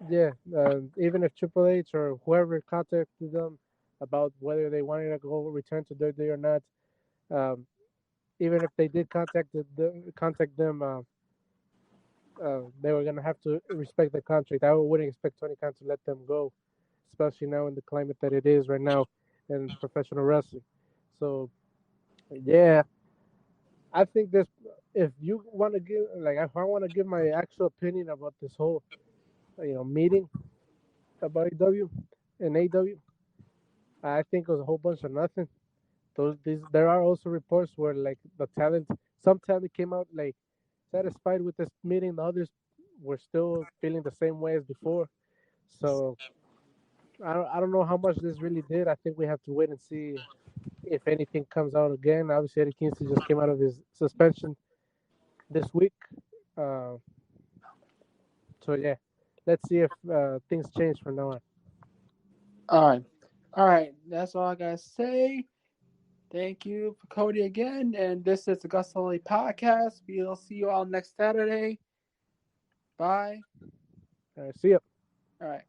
Speaker 3: yeah, even if Triple H or whoever contacted them about whether they wanted to go return to WWE or not, um, even if they did contact them, they were gonna have to respect the contract. I wouldn't expect Tony Khan to let them go, especially now in the climate that it is right now in professional wrestling. So yeah, I think this. If you want to give, like, if I want to give my actual opinion about this whole, meeting about AW and AW, I think it was a whole bunch of nothing. There are also reports where like some talent came out like satisfied with this meeting. The others were still feeling the same way as before. So I don't know how much this really did. I think we have to wait and see if anything comes out again. Obviously, Eddie Kingston just came out of his suspension this week. Uh, so yeah. let's see if things change from now on.
Speaker 2: All right. That's all I gotta say. Thank you for Cody again, and this is the AgostoAllElite podcast. We'll see you all next Saturday. Bye.
Speaker 3: All right, see ya.
Speaker 2: All right.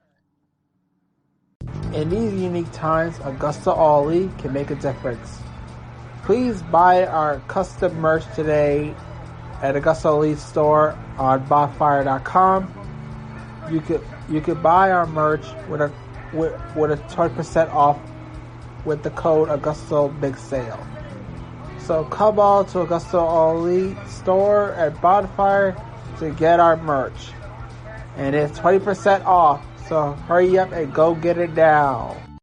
Speaker 1: In these unique times, AgostoAllElite can make a difference. Please buy our custom merch today at AgostoAllElite store on bonfire.com. You could buy our merch with a 20% off with the code Augusto Big Sale. So come on to AgostoAllElite store at Bonfire to get our merch. And it's 20% off, so hurry up and go get it now.